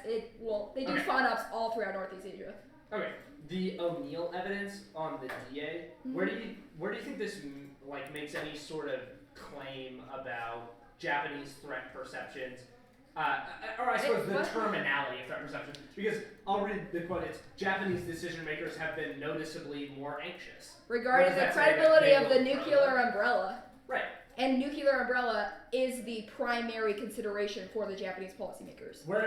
they do fun-ups all throughout Northeast Asia. Okay, the O'Neill evidence on the DA, where do you think this makes any sort of claim about Japanese threat perceptions, or I suppose the terminality of threat perception? Because I'll read the quote. It's Japanese decision makers have been noticeably more anxious regarding the credibility of the nuclear umbrella. Right. And nuclear umbrella is the primary consideration for the Japanese policymakers. Well,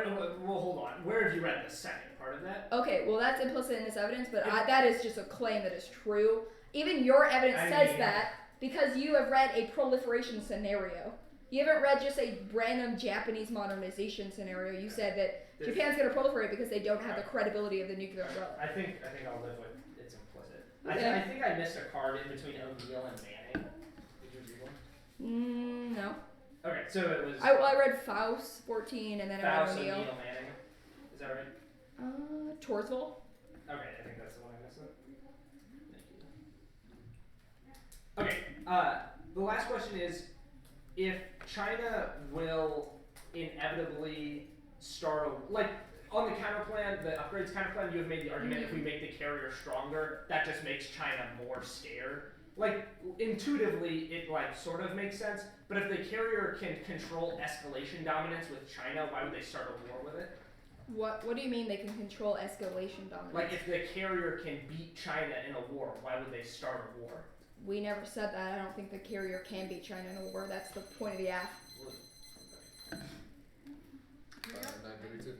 hold on. Where have you read the second part of that? Okay, well that's implicit in this evidence, but that is just a claim that is true. Even your evidence says that because you have read a proliferation scenario. You haven't read just a random Japanese modernization scenario. You said that Japan's going to proliferate because they don't have the credibility of the nuclear umbrella. I think I'll live with it's implicit. Okay. I think I missed a card in between O'Neill and Manning. Did you read one? No. Okay, so it was. I read Faust 14 and then I read Faust, O'Neill. Manning. Is that right? Torsville. Okay, I think that's the one I missed. Thank you. Okay, the last question is, if China will inevitably start on the counter plan, the upgrades counter plan, you have made the argument if we make the carrier stronger, that just makes China more scared. Intuitively, it sort of makes sense, but if the carrier can control escalation dominance with China, why would they start a war with it? What do you mean they can control escalation dominance? If the carrier can beat China in a war, why would they start a war? We never said that. I don't think the carrier can beat China in a war. That's the point of the act. 9:32.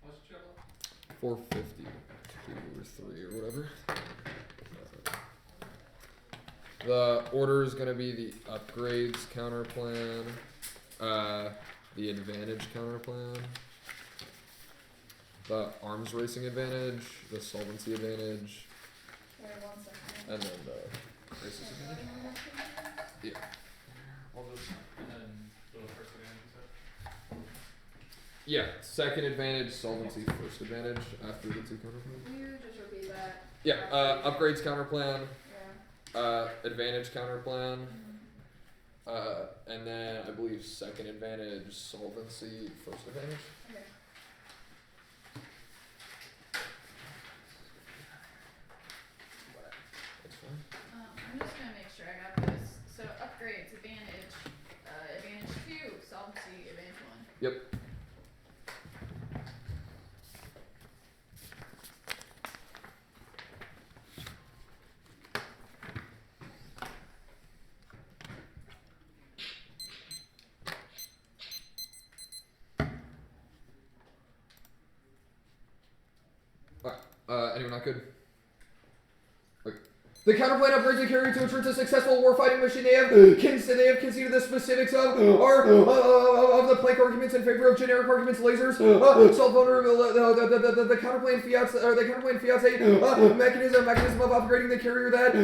What's the channel? 452 or 3 or whatever. The order is going to be the upgrades counter plan, the advantage counter plan, the arms racing advantage, the solvency advantage, Wait 1 second. and then the races advantage. Yeah. All those, and then the first advantage, you said? Yeah, second advantage, solvency, first advantage after the 2 counter plans. Can you just repeat that? Yeah, upgrades counter plan, Yeah. advantage counter plan, and then I believe second advantage, solvency, first advantage. Okay. That's fine. I'm just gonna make sure I got this. So upgrades, advantage, advantage 2, solvency, advantage 1. Yep. Alright, anyone not good? Okay. The counterplane upgrades the carrier to ensure it's a successful warfighting mission. They have conceded the specifics of the plank arguments in favor of generic arguments, lasers, solve vulnerable. The counterplane fiats a mechanism of upgrading the carrier that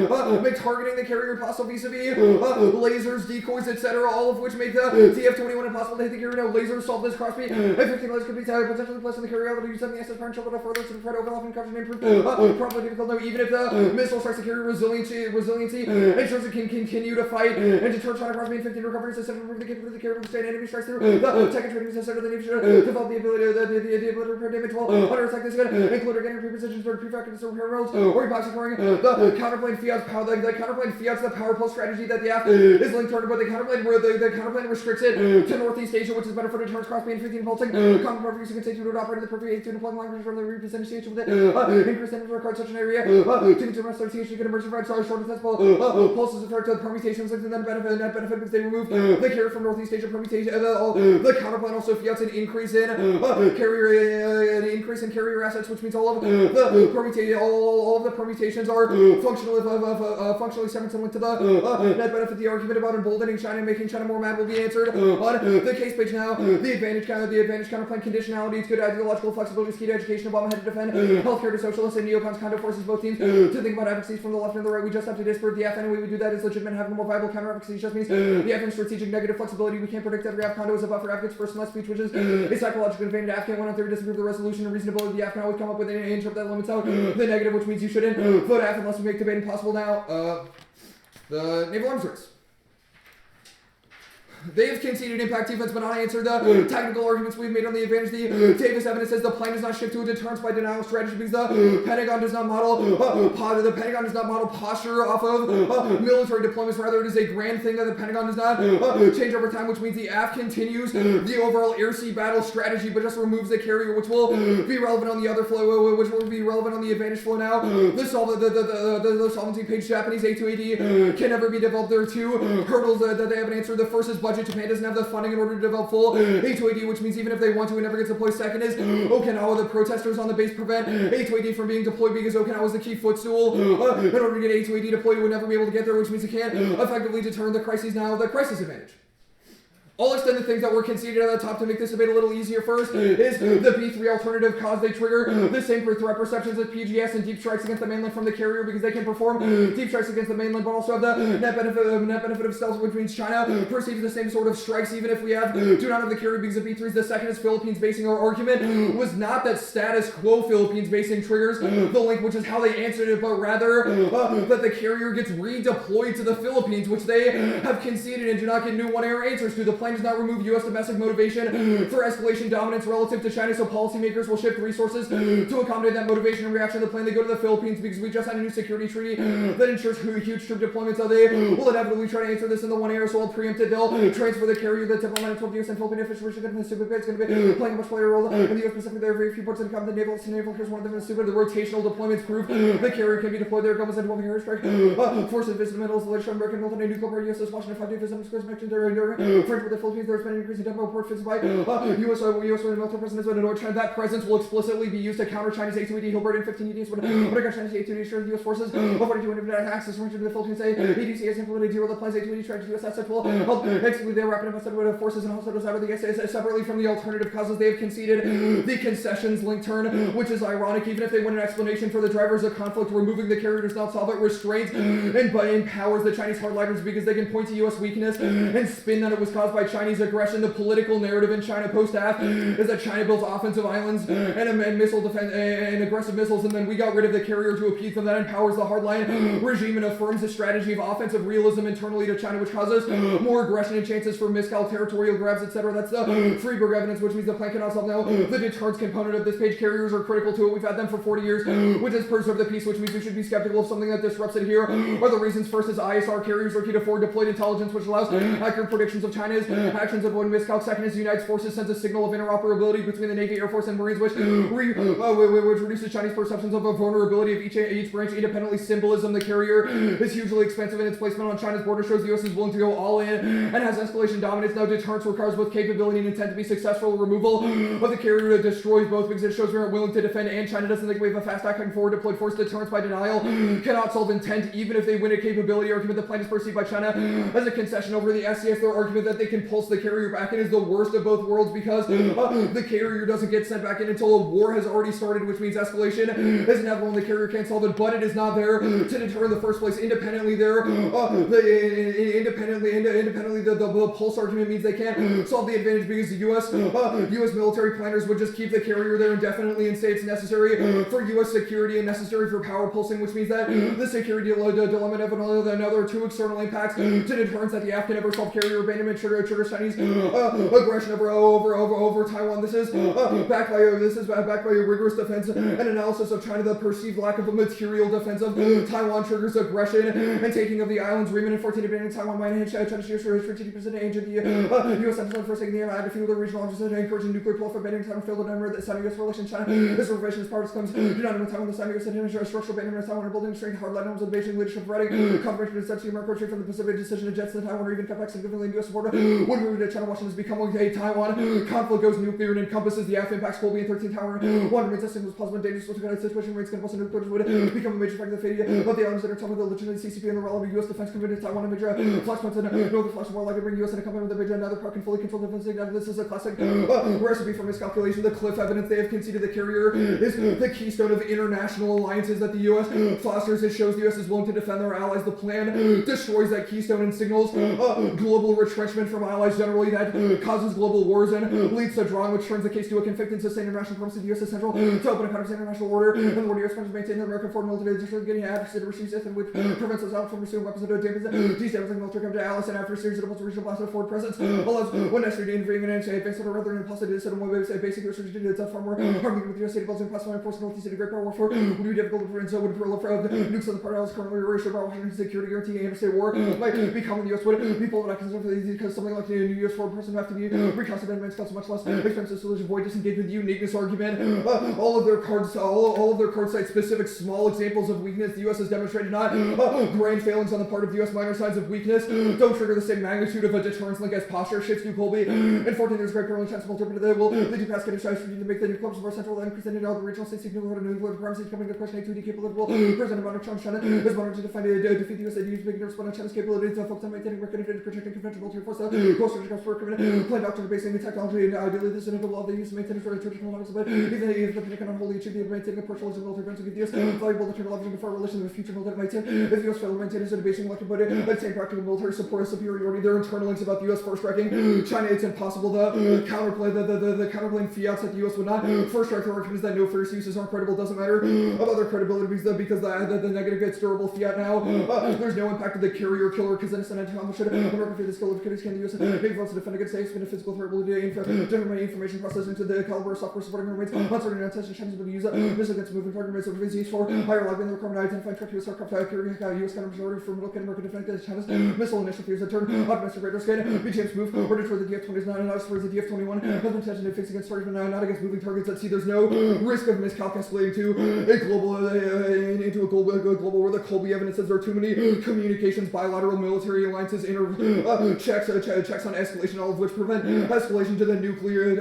make targeting the carrier possible vis-a-vis lasers, decoys, etc. All of which make the TF-21 impossible to hit the carrier. No lasers solve this cross speed. 15 lasers could be potentially placed in the carrier able to use something as parent shoulder further to try to overlap and coverage and improve. Probably difficult. No, even if the missile strikes the carrier. Resiliency ensures it can continue to fight and deter China across main 15 recovery system to improve the capability of the carrier to stay enemy strikes through. The tech and training system of the Navy should develop the ability to repair damage while under attack. This could include again prepositions for prefactors or repair roles or epoxy pouring. The counterplane fiats power. The counterplane fiats the power pulse strategy that the AF is linked toward, but the counterplane restricts it to Northeast Asia, which is better for deterrence cross main 15 pulsing. Common purpose you can say to operate at the perfect age to deploy language for the representation with it. Increase energy required such an area. To consume association can emerge from short testable pulses affect the permutations and then net benefit because they remove the carrier from Northeast Asia permutation. The counterplane also fiats an increase in carrier assets, which means all of the permutations are functionally separate and linked to the net benefit. The argument about emboldening China and making China more mad will be answered on the case page now. The advantage counterplane conditionality is good ideological flexibility is key to education. Obama had to defend healthcare to socialists and neocons condo forces both teams to think about advocacies from the left and the right. We just have to disperse the FN, and way we do that is legitimate. Having a more viable counter advocacy just means the FN strategic negative flexibility. We can't predict every Afghan is a buffer. Afghan's personalized speech, which is a psychological advantage. Afghan went on there to disapprove the resolution and reasonability. The Afghan always come up with an interrupt that limits out the negative, which means you shouldn't vote Afghan unless we make debate impossible. Now, the naval arms race. They have conceded impact defense, but not answered the technical arguments we've made on the advantage. The Davis evidence says the plan does not shift to a deterrence by denial strategy because the Pentagon does not model posture off of military deployments. Rather, it is a grand thing that the Pentagon does not change over time, which means the AF continues the overall air-sea battle strategy, but just removes the carrier, which will be relevant on the other flow, which will be relevant on the advantage flow. Now, the solvency page Japanese A2AD can never be developed. There are 2 hurdles that they haven't answered. The first is budget. Japan doesn't have the funding in order to develop full A2AD, which means even if they want to, it never gets deployed. Second is Okinawa. The protesters on the base prevent A2AD from being deployed because Okinawa is the key footstool. In order to get A2AD deployed, it would never be able to get there, which means it can't effectively deter the crises. Now, the crisis advantage. I'll extend the things that were conceded at the top to make this debate a little easier. First is the B3 alternative cause they trigger the same threat perceptions as PGS and deep strikes against the mainland from the carrier because they can perform deep strikes against the mainland, but also have the net benefit of stealth, which means China perceives the same sort of strikes even if we do not have the carrier because of B3s. The second is Philippines basing. Our argument was not that status quo Philippines basing triggers the link, which is how they answered it, but rather that the carrier gets redeployed to the Philippines, which they have conceded and do not get new one-air answers to. The plan does not remove U.S. domestic motivation for escalation dominance relative to China, so policymakers will shift resources to accommodate that motivation and reaction to the plan. They go to the Philippines because we just had a new security treaty that ensures huge troop deployment, so they will inevitably try to answer this in the one area, so I'll preempt it. They'll transfer the carrier, the diplomatic 12 U.S. and Philippine officials are going to be super good. It's going to be playing a much player role in the U.S. Pacific. There are very few ports that come to naval. Here's one of them is super. The rotational deployments prove the carrier can be deployed there. Governments and 12 carrier strike. Forces visit the middle of the American military nuclear power. U.S. Washington 5 day visit. Mentioned during French with the Philippines, there's been an increase in demo report faced by U.S. military presence in North China. That presence will explicitly be used to counter Chinese A2AD Hilbert and 15 EDs when against Chinese A2AD assured the U.S. forces according to independent access region to the Philippines. EDC has implemented zero applies A2AD strategy. U.S. assets will help exclude their rapid investment forces and hospitals out of the SAS separately from the alternative causes. They have conceded the concessions link turn, which is ironic. Even if they want an explanation for the drivers of conflict, removing the carrier does not solve it. Restraint and empowers the Chinese hardliners because they can point to U.S. weakness and spin that it was caused by Chinese aggression. The political narrative in China post-half is that China builds offensive islands and missile defense and aggressive missiles, and then we got rid of the carrier to appease them. That empowers the hardline regime and affirms the strategy of offensive realism internally to China, which causes more aggression and chances for miscal territorial grabs, etc. That's the Friedberg evidence, which means the plan cannot solve now. The deterrence component of this page, carriers are critical to it. We've had them for 40 years, which has preserved the peace, which means we should be skeptical of something that disrupts it. Here are the reasons. First is ISR carriers are key to forward deployed intelligence, which allows accurate predictions of China's actions, avoiding miscal. Second is the United Forces sends a signal of interoperability between the Navy, Air Force, and Marines, which reduces Chinese perceptions of a vulnerability of each branch independently. Symbolism, the carrier is hugely expensive, and its placement on China's border shows the U.S. is willing to go all in and has escalation dominance. Now deterrence requires both capability and intent to be successful. Removal of the carrier destroys both because it shows we aren't willing to defend, and China doesn't think we have a fast acting forward deployed force. Deterrence by denial cannot solve intent. Even if they win a capability argument, the plan is perceived by China as a concession over the SCS. Their argument that they can pulse the carrier back in is the worst of both worlds because the carrier doesn't get sent back in until a war has already started, which means escalation is inevitable and the carrier can't solve it, but it is not there to deter in the first place. Independently there, independently the pulse argument means they can't solve the advantage because the U.S. Military planners would just keep the carrier there indefinitely and say it's necessary for U.S. security and necessary for power pulsing, which means that the security dilemma inevitably. Now there are two external impacts to deterrence that the AF can never solve. Carrier abandonment triggers Chinese aggression over Taiwan. This is backed by a rigorous defense and analysis of China. The perceived lack of a material defense of Taiwan triggers aggression and taking of the islands. Riemann and 14 abandoning Taiwan mine and China shares for 50% age of the U.S. emphasized for taking the aim to fuel the regional interests and encouraging nuclear proliferation. Abandoning Taiwan failed to remember that China-U.S. relation China. This reservation as part of comes do not know Taiwan. The China-U.S. and structural abandonment of Taiwan are building strength, hardline homes of Beijing leadership providing confirmation and such American retreat from the Pacific decision to jets to Taiwan or even cut back significantly in U.S. support. When moving to China, Washington has become a Taiwan conflict goes nuclear and encompasses the AF impacts Colby and 13 Taiwan. One remains testing was possible and dangerous to the situation remains going to nuclear would become a major factor of the fate of the islands that are telling the legitimate CCP and the relevant U.S. defense committed to Taiwan and major flashpoints and know the flash more likely to bring U.S. and a company with the major and other part can fully control defense. This is a classic recipe for miscalculation. The cliff evidence they have conceded the carrier is the keystone of international alliances that the U.S. fosters. It shows the U.S. is willing to defend their allies. The plan destroys that keystone and signals global retrenchment from allies generally that causes global wars and leads to drawing, which turns the case to a conflict and sustained international diplomacy. The U.S. is central to open a kind of international order and the U.S. plans to maintain the American foreign military district getting advocacy to receive and which prevents us out from pursuing weapons that destabilizing military come to allies and after a series of multi-regional blasts of forward presence allows when necessary to intervene and advance order rather than possibly to set one way basic research to it's far more harming with the U.S. state of and classifying force northeast of the Great Power Warfare would be difficult to prevent. So would proliferate nukes on the part of us currently erasure by Washington security guarantee interstate war might become the U.S. would be pulled back because something like the new U.S. foreign person have to be reconstituted and costs much less expensive solution. Avoid disengagement, the uniqueness argument. All of their cards cite specific small examples of weakness. The U.S. has demonstrated not grand failings on the part of the U.S. minor signs of weakness don't trigger the same magnitude of a deterrence link as posture shifts do Colby. And 14, there's great permanent chance multiple that will lead to past getting strategy to make the new clubs more central and increase the need of the regional states nuclear and nuclear primacy coming to question A2D capable President Donald Trump China is wanted to defend defeat the U.S. and use big respond on China's capability to focus on maintaining record and protecting conventional military force close to the for plan doctrine basing the technology and ideally this is law they use to maintain traditional levels but even if the Pentagon unholy it should be maintaining a partial military defense give the U.S. valuable internal leverage before relations with future military might if the U.S. failed to maintain its innovation elected but attain practical military support superiority. Their internal links about the U.S. first striking China, it's impossible to counterplay the counterplaying fiats that the U.S. would not first strike. Their argument is that no fierce uses aren't credible. Doesn't matter about their credibility because the negative gets durable fiat now. There's no impact of the carrier killer because then it's an anti-bomb should American for the skill of critics can the U.S. make votes to defend against safe and physical threat ability to generate information processing to the caliber of software supporting remains uncertain and testing Chinese ability to use this against moving target remains of disease for higher likely than the requirement to identify track U.S. aircraft carrier U.S. counter majority for middle American defense against China's missile initial fears that turn on Mr. Greater Scan BGM's move or deter the DF-29 and not towards the DF-21 has been tested to fix against targets but not against moving targets that see there's no risk of miscalc escalating to a global into a global war. The Colby evidence says there are too many communications bilateral military alliances checks checks on escalation, all of which prevent escalation to the nuclear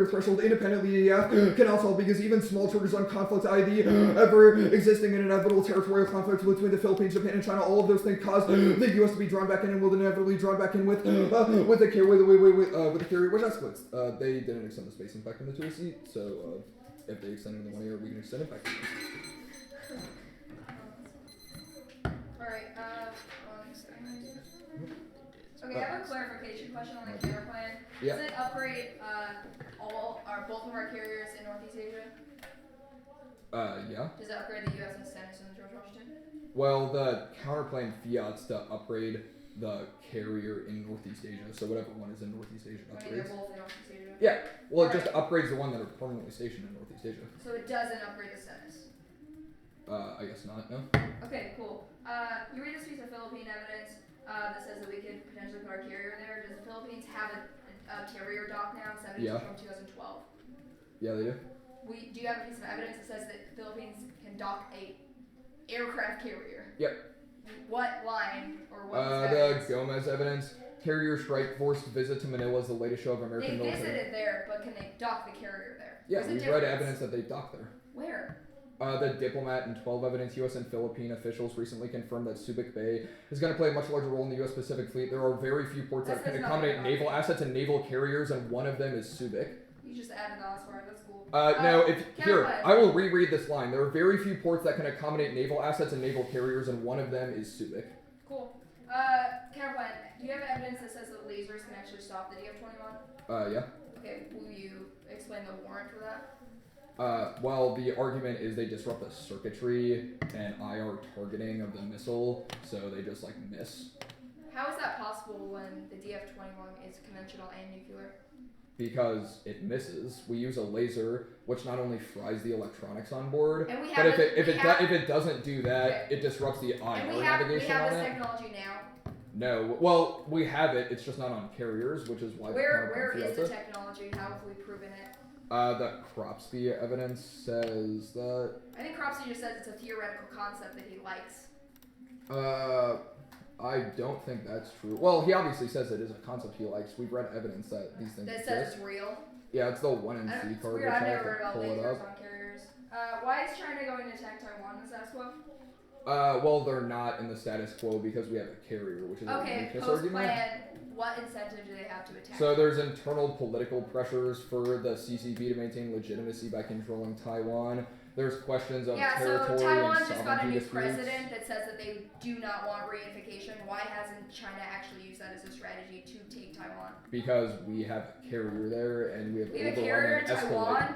threshold independently. Can also because even small triggers on conflicts, i.e. ever existing and inevitable territorial conflicts between the Philippines, Japan, and China, all of those things cause the U.S. to be drawn back in and will inevitably drawn back in with the carrier, which escalates. They didn't extend the spacing back in the 2 seat, so if they extend it in the 1 year, we can extend it back. Alright, okay, I have a clarification question on the camera plan. Yeah. Does it upgrade both of our carriers in Northeast Asia? Yeah. Does it upgrade the USS Stennis and the George Washington? Well, the counterplane fiat's to upgrade the carrier in Northeast Asia, so whatever one is in Northeast Asia I mean, upgrades. they're both in Northeast Asia. Yeah, well, it just upgrades the one that are permanently stationed in Northeast Asia. So it doesn't upgrade the Stennis? I guess not, no. Okay, cool. You read this piece of Philippine evidence that says that we could potentially put our carrier there. Does the Philippines have a carrier dock now in 70 Yeah. from 2012? Yeah, they do. Do you have a piece of evidence that says that the Philippines can dock a aircraft carrier? Yep. What line or what The evidence? Gomez evidence. Carrier strike force visit to Manila is the latest show of American They military. visited there, but can they dock the carrier there? Yeah, There's a we've read difference. evidence that they docked there. Where? The diplomat and 12 evidence U.S. and Philippine officials recently confirmed that Subic Bay is going to play a much larger role in the U.S. Pacific Fleet. There are very few ports that can accommodate naval assets and naval carriers, and one of them is Subic. You just added the last part. That's cool. No, here, Caroline. I will reread this line. There are very few ports that can accommodate naval assets and naval carriers, and one of them is Subic. Cool. Caroline, do you have evidence that says that lasers can actually stop the DF-21? Yeah. Okay, will you explain the warrant for that? Well, the argument is they disrupt the circuitry and IR targeting of the missile, so they just, like, miss. How is that possible when the DF-21 is conventional and nuclear? Because it misses. We use a laser, which not only fries the electronics on board, And we but have if it doesn't do that, Okay. it disrupts the IR and we have navigation on this it. technology now. No, well, we have it. It's just not on carriers, which is why. Where is the technology? How have we proven it? The Cropsey evidence says that. I think Cropsey just says it's a theoretical concept that he likes. I don't think that's true. Well, he obviously says it is a concept he likes. We've read evidence that these things That exist. says it's real. Yeah, it's the 1 and I don't- C it's card, weird. which I've I never have heard to about pull it lasers up. on carriers. Why is China going to attack Taiwan? Is that what? Well, they're not in the status quo because we have a carrier, which is a Okay, weakness post argument. plan. What incentive do they have to attack? So there's internal political pressures for the CCP to maintain legitimacy by controlling Taiwan. There's questions of yeah, so territory Taiwan and just got a sovereignty new disputes. president that says that they do not want reunification. Why hasn't China actually used that as a strategy to take Taiwan? Because we have a carrier there and we have We have a carrier in Taiwan.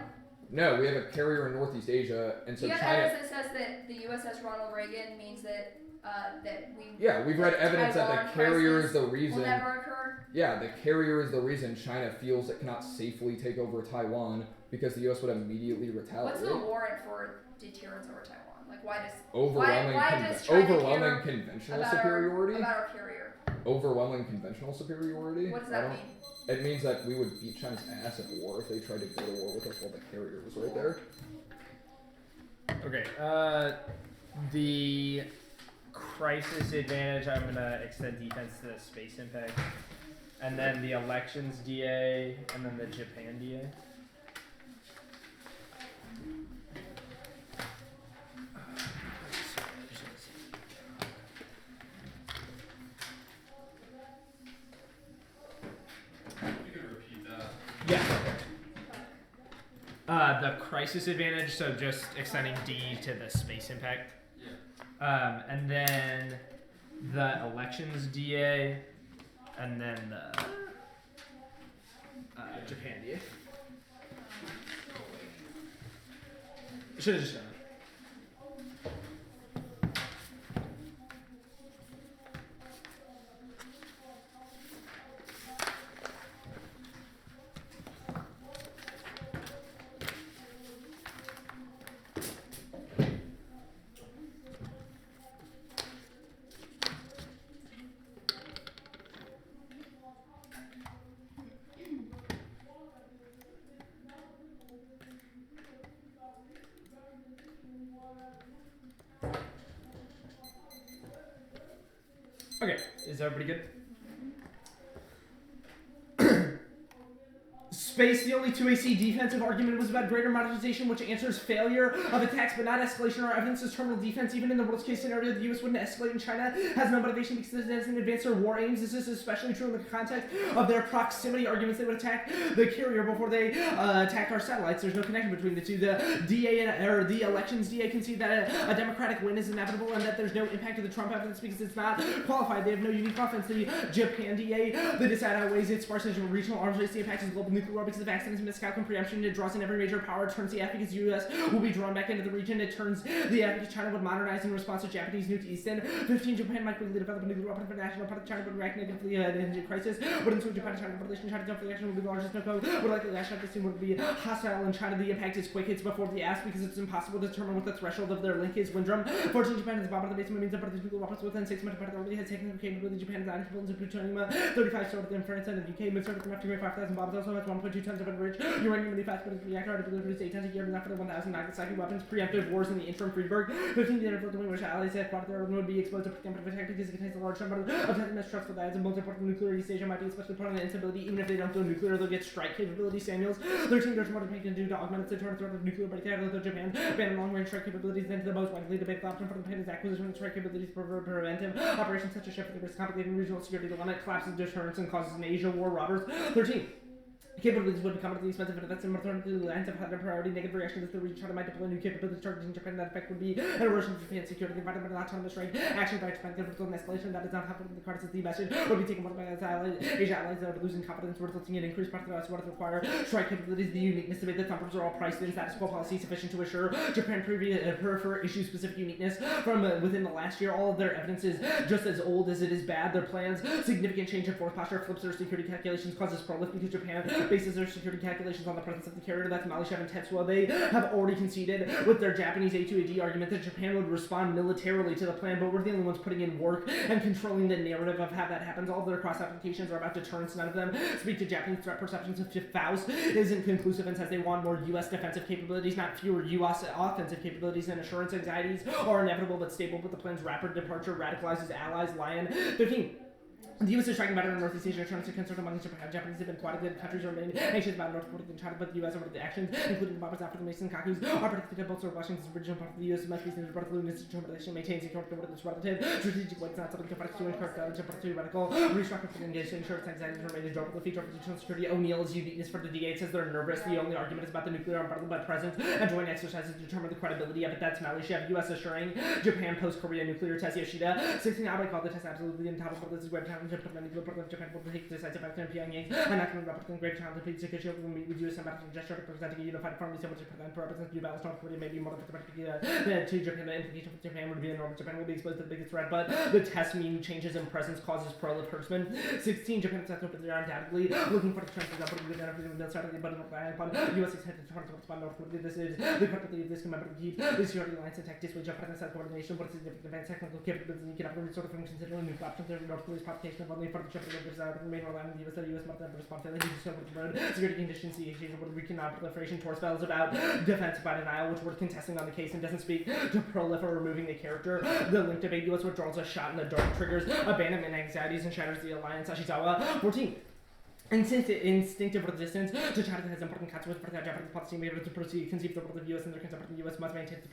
No, we have a carrier in Northeast Asia, and so Do you have China. evidence that says that the USS Ronald Reagan means that Yeah, we've read evidence that Taiwan the carrier is the crisis reason. will never occur? Yeah, the carrier is the reason China feels it cannot safely take over Taiwan because the U.S. would immediately retaliate. What's the warrant for deterrence over Taiwan? Like, why does Overwhelming, why does China overwhelming care conventional about superiority. about our carrier? Overwhelming conventional superiority. What does I that don't- mean? It means that we would beat China's ass in war if they tried to go to war with us while the carrier was right there. Okay, the crisis advantage, I'm gonna extend defense to the space impact. And then the elections DA, and then the Japan DA. You could repeat that. Yeah. The crisis advantage, so just extending D to the space impact. Yeah. And then the elections DA, and then the Japan DA. Should have just done it. Okay, is everybody good? Space, the only 2AC defensive argument was about greater modernization, which answers failure of attacks but not escalation or evidence as terminal defense. Even in the worst case scenario, the US wouldn't escalate and China has no motivation because it doesn't advance their war aims. This is especially true in the context of their proximity arguments. They would attack the carrier before they attacked our satellites. There's no connection between the two. The the elections DA can see that a Democratic win is inevitable and that there's no impact of the Trump evidence because it's not qualified. They have no unique offense. The Japan DA, the decide outweighs its sparse regional arms race. The impact is global nuclear war because of accidents, miscalculation, preemption. It draws in every major power, turns the F because the US will be drawn back into the region. It turns the F because China would modernize in response to Japanese nuke Easton. 15, Japan might quickly develop a nuclear weapon for the national part of China would react negatively to the crisis. Would ensue Japan and China relation. China's action would be the largest nuclear would likely lash out. This team would be hostile in China. The impact is quick. It's before the ass because it's impossible to determine what the threshold of their link is. Windrum. 14, Japan is the bomb of the basement means that part of these nuclear weapons within 6 months. Part of the already has taken capability. Japan is not capable of plutonium. 35 started in France and the UK. Mid started enough to make 5,000 bombs. Also has 1.2 tons of enriched uranium really fast, but it's reactor to produce 8 tons a year, enough for the 1,000 Nagasaki weapons. Preemptive wars in the interim Friedberg. 15, the interval doing which allies said part of their would be exposed to preemptive attack because it contains a large number of mistrustful that adds a multi-part nuclear East Asia might be especially part of the instability. Even if they don't go nuclear, they'll get strike capability. Samuels. 13, there's more Japan can do to augment its deterrent threat of nuclear breakdown. Although Japan ban long-range strike capabilities, then the most likely debate the option for Japan's acquisition of strike capabilities for preventive operations such as shift the risk complicating regional security. The one that collapses deterrence and causes an Asia war. Roberts. 13. Capabilities would become really expensive, but that's in return to the lines of had priority. Negative reaction is the region China might deploy new capabilities targeting Japan. That effect would be an erosion of Japan's security environment, not autonomous range. Action by Japan could result in escalation. That is not happening in the cards as the message would be taken by its allies. Asia allies that are losing confidence, resulting in increased particularized what require strike capabilities. The uniqueness of it, the thumpers are all priced in. Status quo policy sufficient to assure Japan prefer issue specific uniqueness from within the last year. All of their evidence is just as old as it is bad. Their plans, significant change in force posture, flips their security calculations, causes proliferation because Japan bases their security calculations on the presence of the carrier. That's MaMc and Tetsuo. They have already conceded with their Japanese A2AD argument that Japan would respond militarily to the plan, but we're the only ones putting in work and controlling the narrative of how that happens. All of their cross applications are about deterrence. None of them speak to Japanese threat perceptions. If Faust isn't conclusive and says they want more U.S. defensive capabilities, not fewer U.S. offensive capabilities, and assurance anxieties are inevitable but stable, but the plan's rapid departure radicalizes allies. Lion. 15. The U.S. is striking better in Northeast Asia, trying to concern among Japanese have been quite a good countries remain anxious about North Korea than China, but the U.S. over the actions, including the bombers after the Mason Kakus, are predicted to bolster Washington's original part of the U.S. must be seen as part of the Luna's determination, maintains the character of its relative strategic weight, not something to fight to encourage to radical restructure for engagement, ensure its anxieties remain a durable feature of regional security. O'Neill's uniqueness for the DA says they're nervous. The only argument is about the nuclear embargo, but presence and joint exercises determine the credibility of it. That's Malaysia, U.S. assuring Japan post-Korea nuclear test. Yoshida. 16, I would call the test absolutely intolerable. This is web challenge of Japan will take decisive action in Pyongyang and not going to represent grave challenge. Please take issue will meet with U.S. ambassador gesture representing a unified front. So much Japan represents new balance. North Korea may be more than to Japan. The implication for Japan would be enormous. Japan will be exposed to the biggest threat, but the test mean changes in presence causes proliferation. 16, Japan sets up they are undoubtedly looking for the chances of putting everything with certainly but upon U.S. extended to respond North Korea. This is the credibility of this commemorative keep the security alliance attack dissuade Japan and South coordination. What is significant advanced technical capabilities and economic sort of from considering new options of North Korea's provocation of only for the Japan remain reliant on the U.S. must have responsibility to so much road security conditions. The exchange of we cannot proliferation tour spells about defense by denial, which we're contesting on the case and doesn't speak to prolifer removing the character. The link debate U.S. withdrawals a shot in the dark triggers abandonment anxieties and shatters the alliance. Ashizawa. 14. Instinctive resistance to China has important consequences for the Japanese policy made to proceed conceive the world of U.S. and their concern for the U.S. must maintain the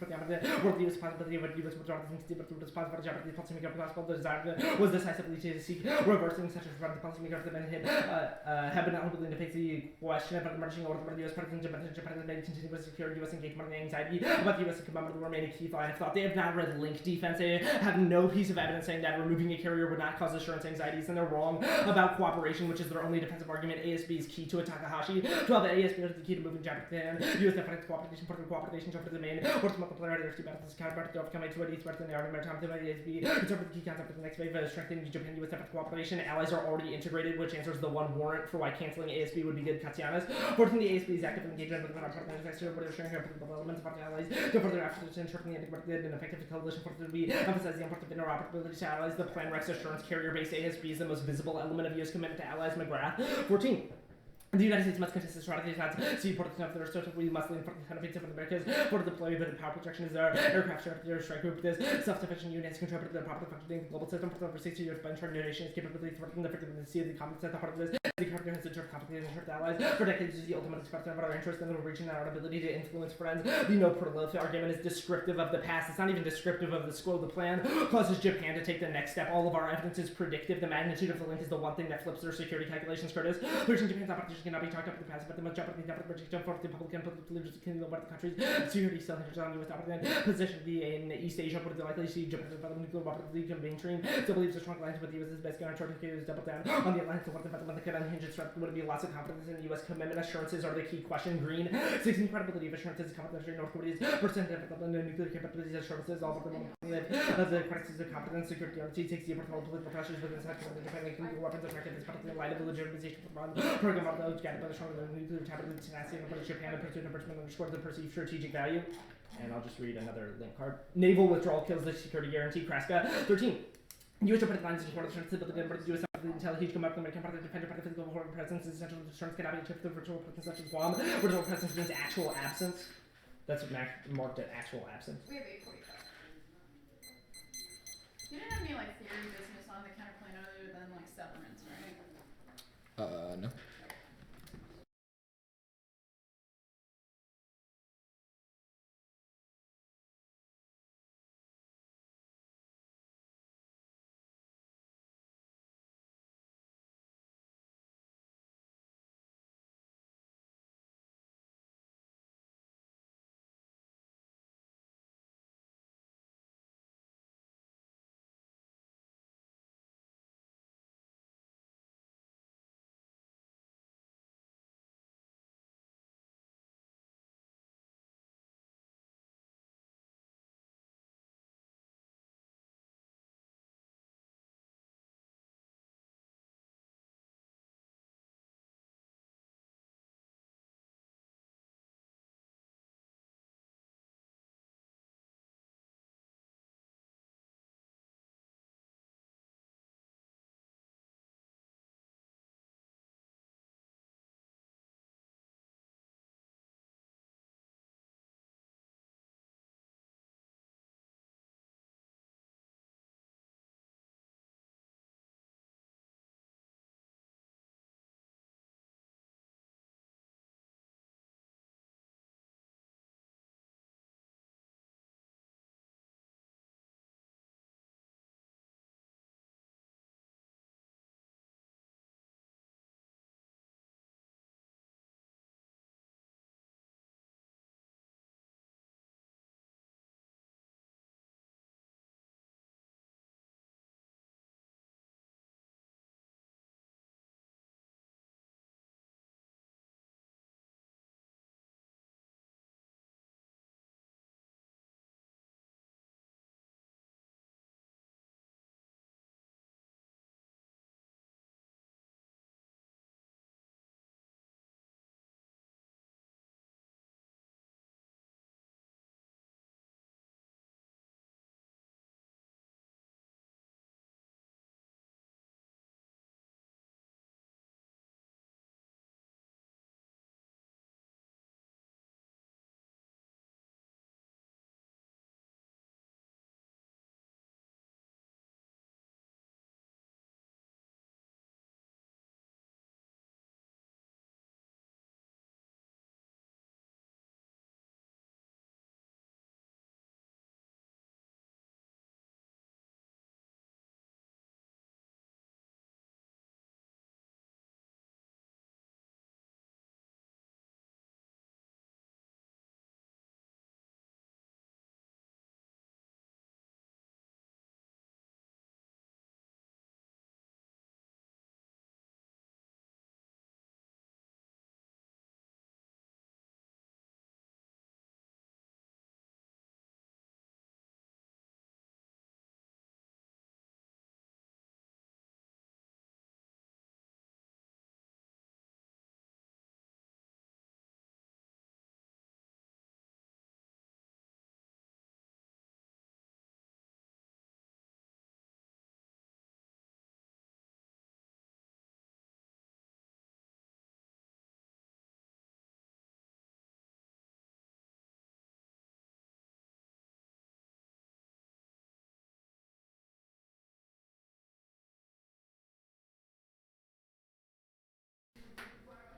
world of the U.S. possibility of U.S. withdrawal and conceive the response for the Japanese policy maker possible. The desire was decisively to seek reversing such as the policy makers have been unwilling to face the question about emerging order of the U.S. President Japan has made continuous secure U.S. engagement and anxiety about the U.S. and commemorate the remaining key line of thought. They have not read link defense. They have no piece of evidence saying that removing a carrier would not cause assurance anxieties, and they're wrong about cooperation, which is their only defensive argument. ASB is key to a Takahashi. 12, the ASB is the key to moving Japan. U.S. defense cooperation, part of cooperation, over the main, or to multiplayer, there's two battles, counterpart to overcome A2AD, threats in the art of maritime, the ASB, conserve the key concept of the next wave of strengthening Japan U.S. defense cooperation. Allies are already integrated, which answers the one warrant for why canceling ASB would be good. Katsianas. 14, the ASB is active engagement with our partners, but sharing our developments of our allies to further efforts to ensure the integrated and effective coalition for to be emphasize the importance of interoperability to allies. The plan Rex assurance carrier-based ASB is the most visible element of U.S. commitment to allies. McGrath. 14. The United States must contest this strategy that's see important enough that are sort of we must lean for the kind of of Americas for the deployment of power projection is our aircraft strike group. This self-sufficient units control the proper functioning of the global system for over 60 years by ensuring nations capability threatening the frequency of the conflicts at the heart of this. The country has ensured complicated and allies for decades is the ultimate expression of our interest in the region and our ability to influence friends. The no proliferation argument is descriptive of the past. It's not even descriptive of the scope of the plan. Causes Japan to take the next step. All of our evidence is predictive. The magnitude of the link is the one thing that flips their security calculations, Curtis. Pushing Japan's opposition cannot be talked up in the past, but the most Japanese projection for the Republican political kingdom of the country's security still hinges on U.S. position in East Asia, but the likely see Japan develop nuclear weapons league mainstream. Still believes the strong alliance with the U.S. is best going to try to double down on the alliance. What the development could unhinge its strength would be lots of confidence in U.S. commitment. Assurances are the key question. Green 16 credibility of assurances, confidence in North Korea's percent development and nuclear capabilities. Assurances all of the crisis of competence, security guarantee takes the important political pressures within the sector of the defending nuclear weapons attractive as part of the light of the legitimization program of those gathered by the stronger nuclear tablet tenacity of Japan and pursuit of Richmond underscores the perceived strategic value. And I'll just read another link card. Naval withdrawal kills the security guarantee. Kraska 13. U.S. Japan lines in support of the stability of the U.S. until huge comeback American part of the defender part of the physical foreign presence is essential to deterrence cannot be achieved through virtual presence such as Guam. Virtual presence means actual absence. That's what marked at actual absence. We have 8:45. You didn't have any like theory business on the counterplane other than like severance, right? No.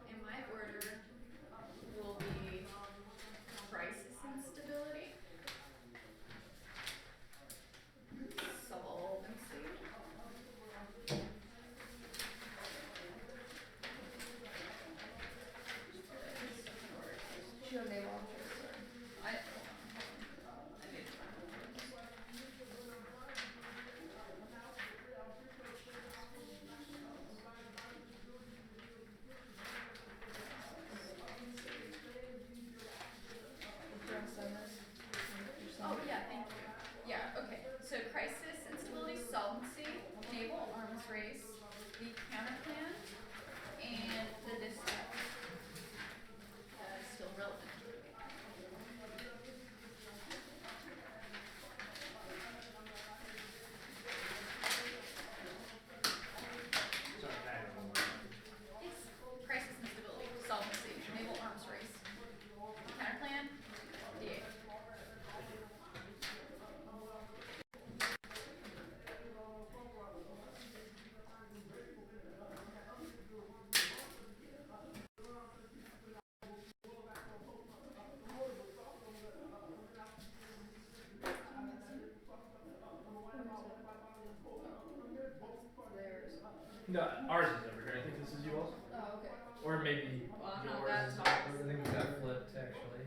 In my order will be crisis instability, solvency, Should have naval I need to Oh, yeah, thank you. Yeah, okay. So crisis, instability, solvency, naval arms race, the counter plan, and the dispatch. That is still relevant. Sorry, can I have one more? Yes. Crisis, instability, solvency, naval arms race, counter plan, DA. No, ours is over here. I think this is you all. Oh, okay. Or maybe Well, I'm not yours that is tall. I think we got flipped actually.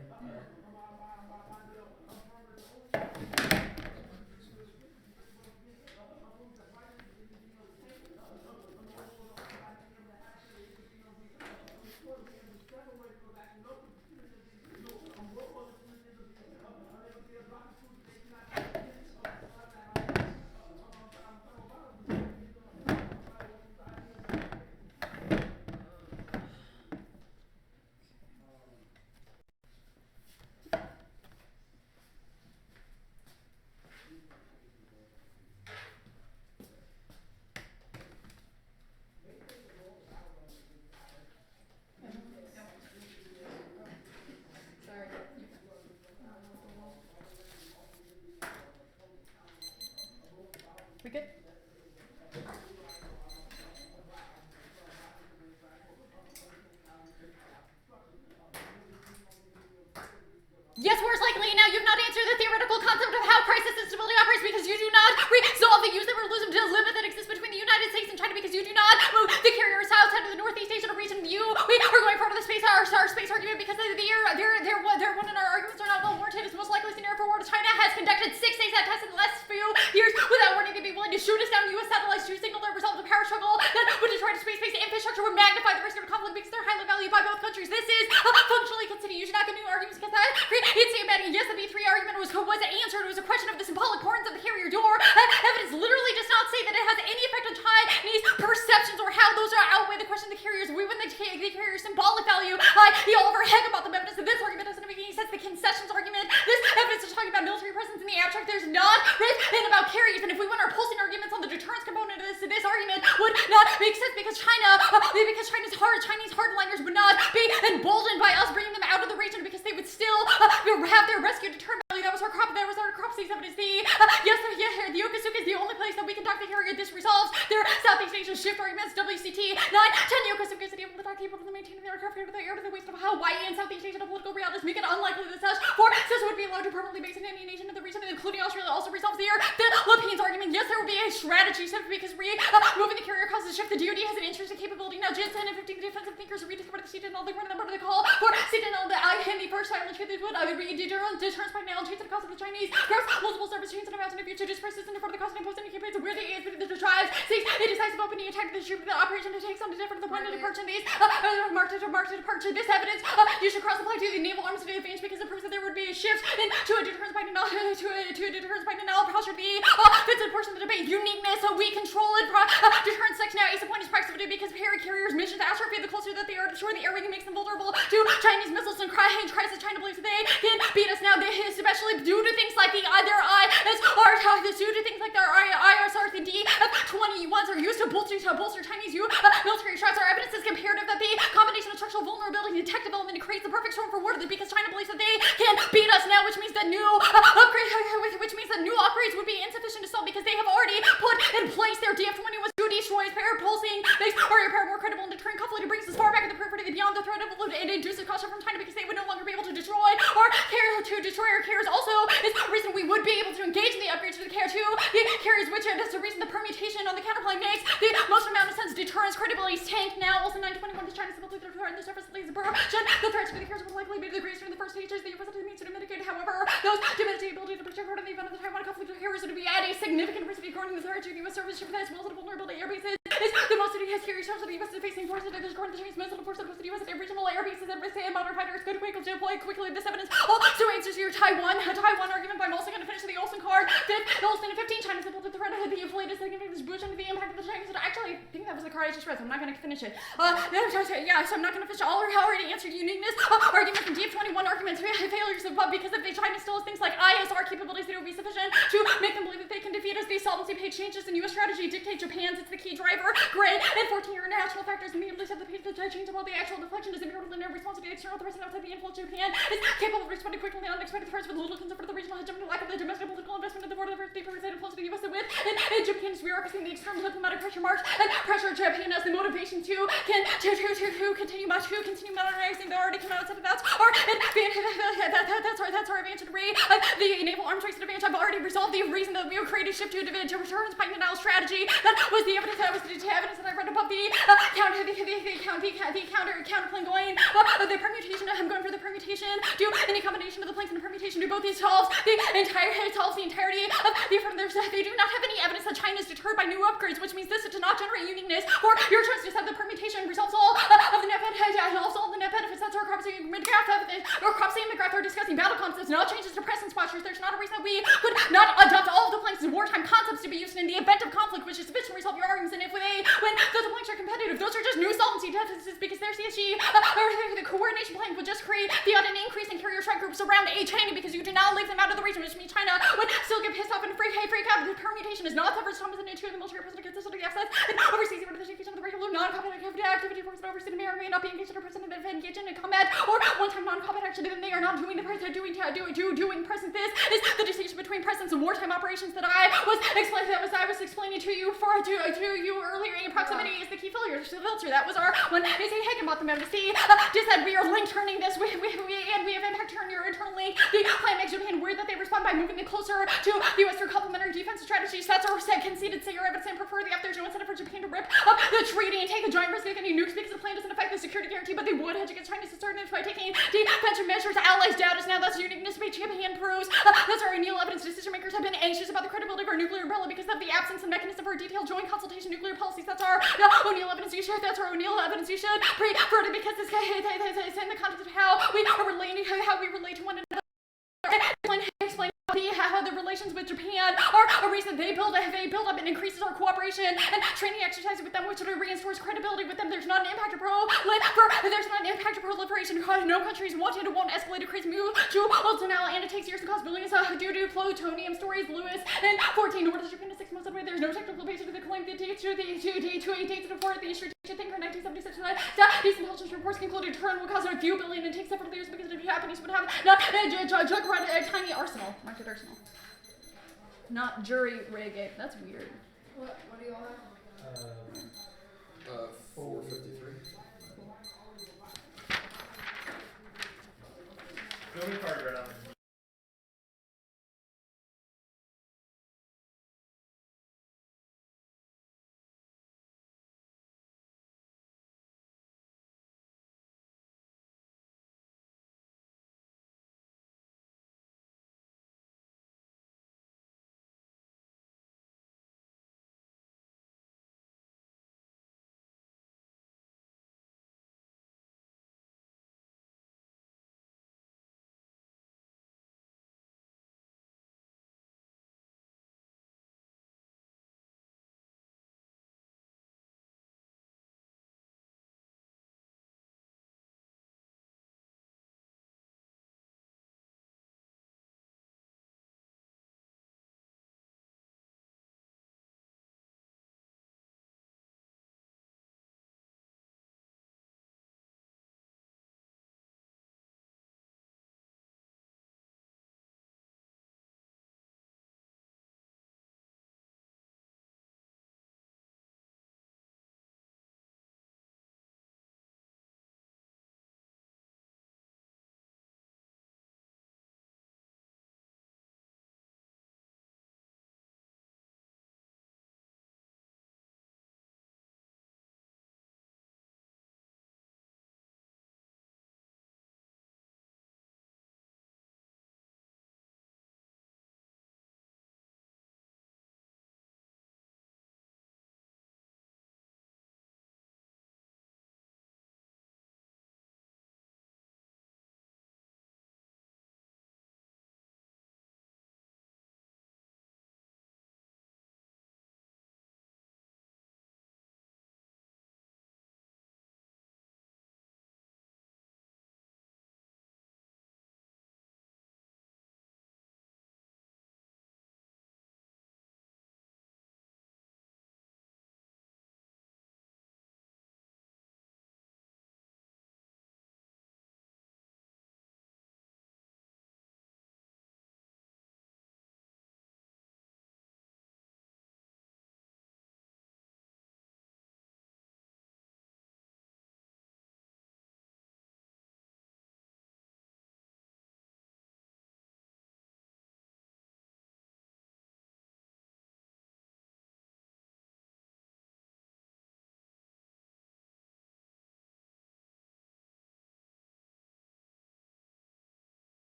Sorry. We good? Yes, worse likely. Now you've not answered the theoretical concept of how crisis instability operates because you do not resolve the use of or lose of the limit that exists between the United States and China because you do not move the carrier south to the Northeast Asian region. We are going forward with the space our space argument because they're one in our arguments are not well warranted. It's most likely scenario for war. China has conducted 6 days that tests in the last few years without warning. They'd be willing to shoot us down. U.S. satellites to signal the result of the power struggle that would destroy the space-based infrastructure would magnify the risk of a conflict because they're highly valued by both countries. This is functionally considered. You should not get new arguments against that. It's a bad. Yes, the B3 argument was answered. It was a question of the symbolic importance of the carrier door. Evidence literally does not say that it has any effect on Chinese perceptions or how those are outweigh the question of the carriers. We win the carrier's symbolic value. The Oliver Heck about the evidence of this argument doesn't make any sense. The concessions argument, this evidence is talking about military presence in the abstract. There's not written about carriers. And if we win our pulsing arguments on the deterrence component of this argument would not make sense because Chinese hardliners would not be emboldened by us bringing them out of the region because they would still have their rescue deterrent value. That was our crop season evidence. The Yokosuka is the only place that we can dock the carrier. This resolves their Southeast Asian shift arguments. WCT 910 Yokosuka is able to dock capable of maintaining the aircraft air to the air to the waste of Hawaii and Southeast Asian political realities make it unlikely that such forces would be allowed to permanently base in any nation in the region, including Australia. Also resolves the Philippines argument. Yes, there would be a strategy shift because moving the carrier causes a shift. The DoD has an interest in capability. Now, Jin 10 and 15 defensive thinkers rediscovered the CEDA and all they were in the part of the call for CEDA and all the the first silent truth is what I would read deterrence by now and change the cost of the Chinese gross multiple service chains and amounts in the future just persistent for the cost and imposed any campaigns where the is the tribes 6 a decisive opening attack the ship the operation to take some to different the point of departure these marked to departure. This evidence you should cross apply to the naval arms of the advantage because it proves that there would be a shift to a deterrence by now to a deterrence by now posture the offensive portion of the debate uniqueness so we control it deterrence section now ace of point is proximity because carriers mission to astrophy the closer that they are to shore the airway makes them vulnerable to Chinese missiles and crisis. China believes that they can beat us now. They especially due to things like the due to things like their ISRs and DF-21s are used to bolster Chinese military shots. Our evidence is comparative that the combination of structural vulnerability and tech development creates the perfect storm for war because China believes that they can beat us now, which means that new upgrades would be insufficient to solve because they have already put in place their DF-21s to destroy air pulsing makes warrior power more credible and deterrent conflict. It brings us far back beyond the threat of and induces caution from China because they would no longer be able to destroy or destroy our carriers. Also, is the reason we would be able to engage in the upgrades to the KR2 the carriers, which is the reason the permutation on the counterplane makes the most amount of sense. Deterrence credibility is tanked now. Also, 921 is China's simply threaten the surface lanes of corruption. The threats to the carriers will likely be the greatest during the first stages. The U.S. means to mitigate. However, those diminished the ability to protect in the event of the Taiwan conflict, the carriers would be at a significant risk of ignoring the threat to the U.S. surface ship that has multiple vulnerable air bases. Is the most of the U.S. carrier ships of the U.S. is facing forces that is going to change most of the forces of the U.S. regional air bases and modern fighters could quickly deploy this evidence. Also answers your Taiwan argument by also going to finish the Olsen card. Fifth, the Olsen 15, China's able to threat of the inflated significant distribution of the impact of the Chinese. Actually, I think that was the card I just read, so I'm not going to finish it. Yeah, so I'm not going to finish all or already answered uniqueness. Argument from DF21 arguments failures of because if the China still has things like ISR capabilities that will be sufficient to make them believe that they can defeat us. These solvency page changes in U.S. strategy dictate Japan's. It's the key driver. Gray and 14 international factors immediately set the page to change about the actual deflection is immediately in response to the external threats and outside the influence of Japan is capable of responding quickly to unexpected threats with little concern for the regional hegemony, lack of the domestic political investment at the border of the first deeper influence of the U.S. with and Japan's bureaucracy and the external diplomatic pressure marks and pressure Japan as the motivation to continue modernizing the already come out of that's or that's our advantage to read the naval arms race advantage. I've already resolved the reason that we were created shift to returns by denial strategy. That was the evidence that I read about the counterplane going the permutation. I'm going for the permutation. Do any combination of the planes and the permutation. Do both these solves the entirety of the affirmative. They do not have any evidence that China is deterred by new upgrades, which means this does not generate uniqueness or your choice to have the permutation resolves all of the net benefits. Also all the net benefits. That's our Cropsey and McGrath are discussing battle concepts, not changes to presence postures. There's not a reason that we could not adopt all of the planks as wartime concepts to be used in the event of conflict, which is sufficient to resolve your arguments. And if when those planks are competitive, those are just new solvency deficits because their CSG or the coordination plank would just create the odd increase in carrier strike groups around China because you do not leave them out of the region, which means China would still get pissed off and freak out. The permutation is not covered Thomas and into the military president consistent of the assets and overseas identification of the regular non-combat activity forces overseas may or may not be engaged in a president that engaged in combat or one-time non-combat action, then they are not doing the present doing present. This is the distinction between presence and wartime operations that I was explaining to you earlier. In proximity is the key filter. That was our one. They say Higginbotham embassy just said we are link turning this. We have impact turn your internal link. The plan makes Japan aware that they respond by moving it closer to the U.S. through complementary defensive strategies. That's our conceded say your evidence and prefer the F-31 incentive for Japan to rip up the treaty and take a giant risk of any nukes because the plan doesn't affect the security guarantee, but they would hedge against Chinese assertiveness by taking defensive measures. Allies doubt us now. That's uniqueness by Japan proves. That's our O'Neill evidence. Decision makers have been anxious about the credibility of our nuclear umbrella because of the absence of mechanism for detailed joint consultation nuclear policies. That's our O'Neill evidence. You should. That's our O'Neill evidence. You should prefer it because it's in the context of how we relate to one another. Explain how the relations with Japan are a reason they build up and increases our cooperation and training exercises with them, which would reinforce credibility with them. There's not an impact of proliferation. No countries won't escalate a crazy move to ultimately, and it takes years to cost billions due to plutonium stories. Lewis and 14. Nor does Japan is 6 months away. There's no technical basis to the claim that dates to 8 dates to 4 the strategic thinker 1976. These intelligence reports concluded turn will cost a few billion and take several years because the Japanese would have a tiny arsenal. Market arsenal. Not jury rig. That's weird. What do you all have? 453. The only card right on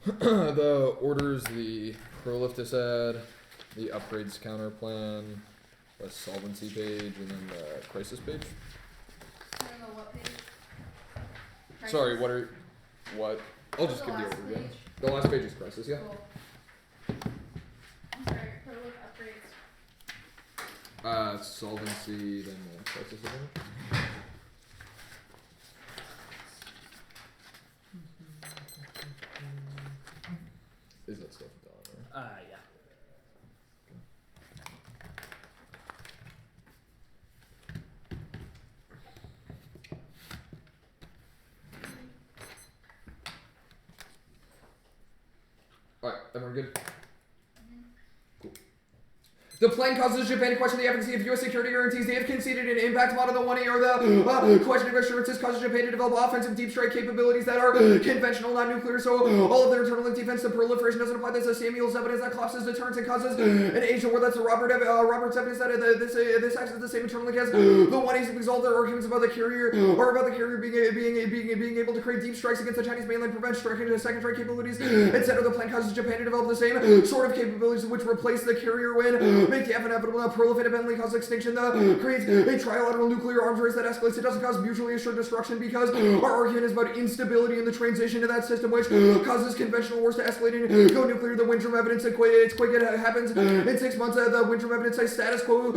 The orders, the prolif disad, the upgrades counter plan, the solvency page, and then the crisis page. I don't know what page. Sorry, Crisis? what? I'll just give the last order again. page? The last page is crisis, yeah. Cool. I'm sorry, prolif upgrades. Solvency, then the crisis event. Is that stuff done? Yeah. Alright, everyone good? Cool. The plan causes Japan to question the efficacy of U.S. security guarantees. They have conceded an impact mod on the 1A or the question of assurances causes Japan to develop offensive deep strike capabilities that are conventional, not nuclear. So all of their internal defense to proliferation doesn't apply. That's Samuel's evidence that collapses deterrence and causes an Asian war. That's Robert's evidence that this acts as the same internally as the 1A's because all their arguments about the carrier are about the carrier being able to create deep strikes against the Chinese mainland, prevent striking to second strike capabilities, etc. The plan causes Japan to develop the same sort of capabilities which replace the carrier when make the inevitable proliferate eventually cause extinction. Creates a trilateral nuclear arms race that escalates. It doesn't cause mutually assured destruction because our argument is about instability in the transition to that system, which causes conventional wars to escalate and go nuclear. The Wintram evidence, it's quick. It happens in 6 months. The Wintram evidence cites status quo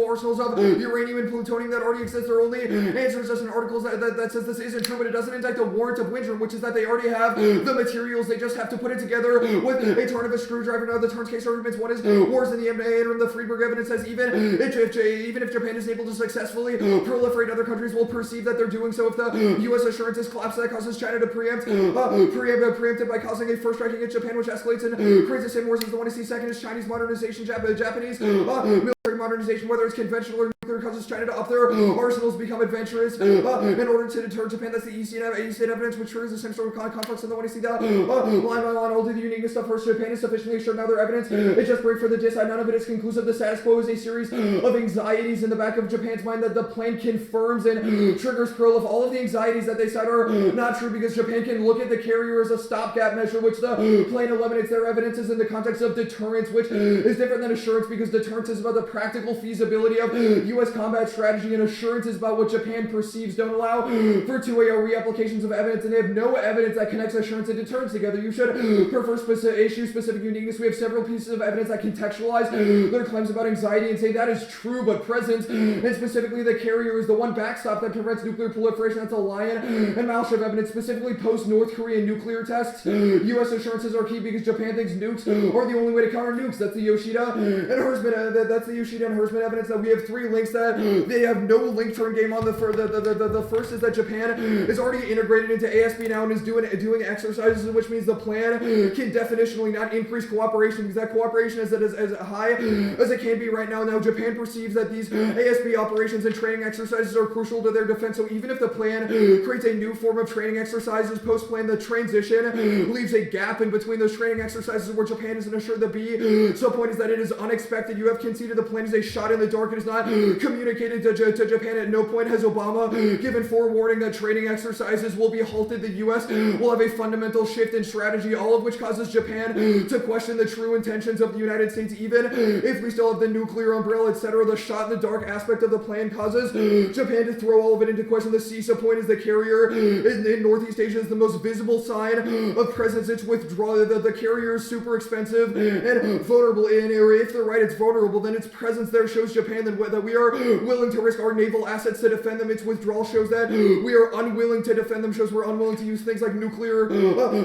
arsenals of uranium and plutonium that already exist. There are only answer-resistant articles that says this isn't true, but it doesn't indict the warrant of Wintram, which is that they already have the materials. They just have to put it together with a turn of a screwdriver. Now, the turns case arguments. One is wars in the interim. The Friedberg evidence says even if Japan is able to successfully proliferate, other countries will perceive that they're doing so. If the U.S. assurances collapse, that causes China to preempt it by causing a first strike against Japan, which escalates and creates the same wars as the one to see. Second is Chinese modernization. Japanese military modernization, whether it's conventional or nuclear, causes China to up their arsenals, become adventurous in order to deter Japan. That's the Eastern evidence, which triggers the same sort of conflicts. And then when you see that line by line, all the uniqueness stuff first, Japan is sufficiently assured. Now their evidence is just great for the dis. None of it is conclusive. The status quo is a series of anxieties in the back of Japan's mind that the plan confirms and triggers prolif. All of the anxieties that they cite are not true because Japan can look at the carrier as a stopgap measure, which the plan eliminates. Their evidence is in the context of deterrence, which is different than assurance because deterrence is about the practical feasibility of U.S. combat strategy, and assurance is about what Japan perceives. Don't allow for two-way reapplications of evidence, and they have no evidence that connects assurance and deterrence together. You should prefer issue-specific uniqueness. We have several pieces of evidence that contextualize their claims about anxiety and say that is true but present, and specifically the carrier is the one backstop that prevents nuclear proliferation. That's a Lion and Malchev evidence, specifically post-North Korean nuclear tests. U.S. assurances are key because Japan thinks nukes are the only way to counter nukes. That's the Yoshida and Hersman evidence. That we have 3 links that they have no link turn game on. The first is that Japan is already integrated into ASB now and is doing exercises, which means the plan can definitionally not increase cooperation because that cooperation is as high as it can be right now. Now Japan perceives that these ASB operations and training exercises are crucial to their defense. So even if the plan creates a new form of training exercises post-plan, the transition leaves a gap in between those training exercises where Japan isn't assured the B. So the point is that it is unexpected. You have conceded the plan is a shot in the dark. It is not communicated to Japan. At no point has Obama given forewarning that training exercises will be halted. The U.S. will have a fundamental shift in strategy, all of which causes Japan to question the true intentions of the United States, even if we still have the nuclear umbrella, etc. The shot in the dark aspect of the plan causes Japan to throw all of it into question. The CEDA point is the carrier in Northeast Asia is the most visible sign of presence. Its withdrawal. The carrier is super expensive and vulnerable, or if they're right, it's vulnerable. Then its presence there shows Japan that we are willing to risk our naval assets to defend them. Its withdrawal shows that we are unwilling to defend them. Shows we're unwilling to use things like nuclear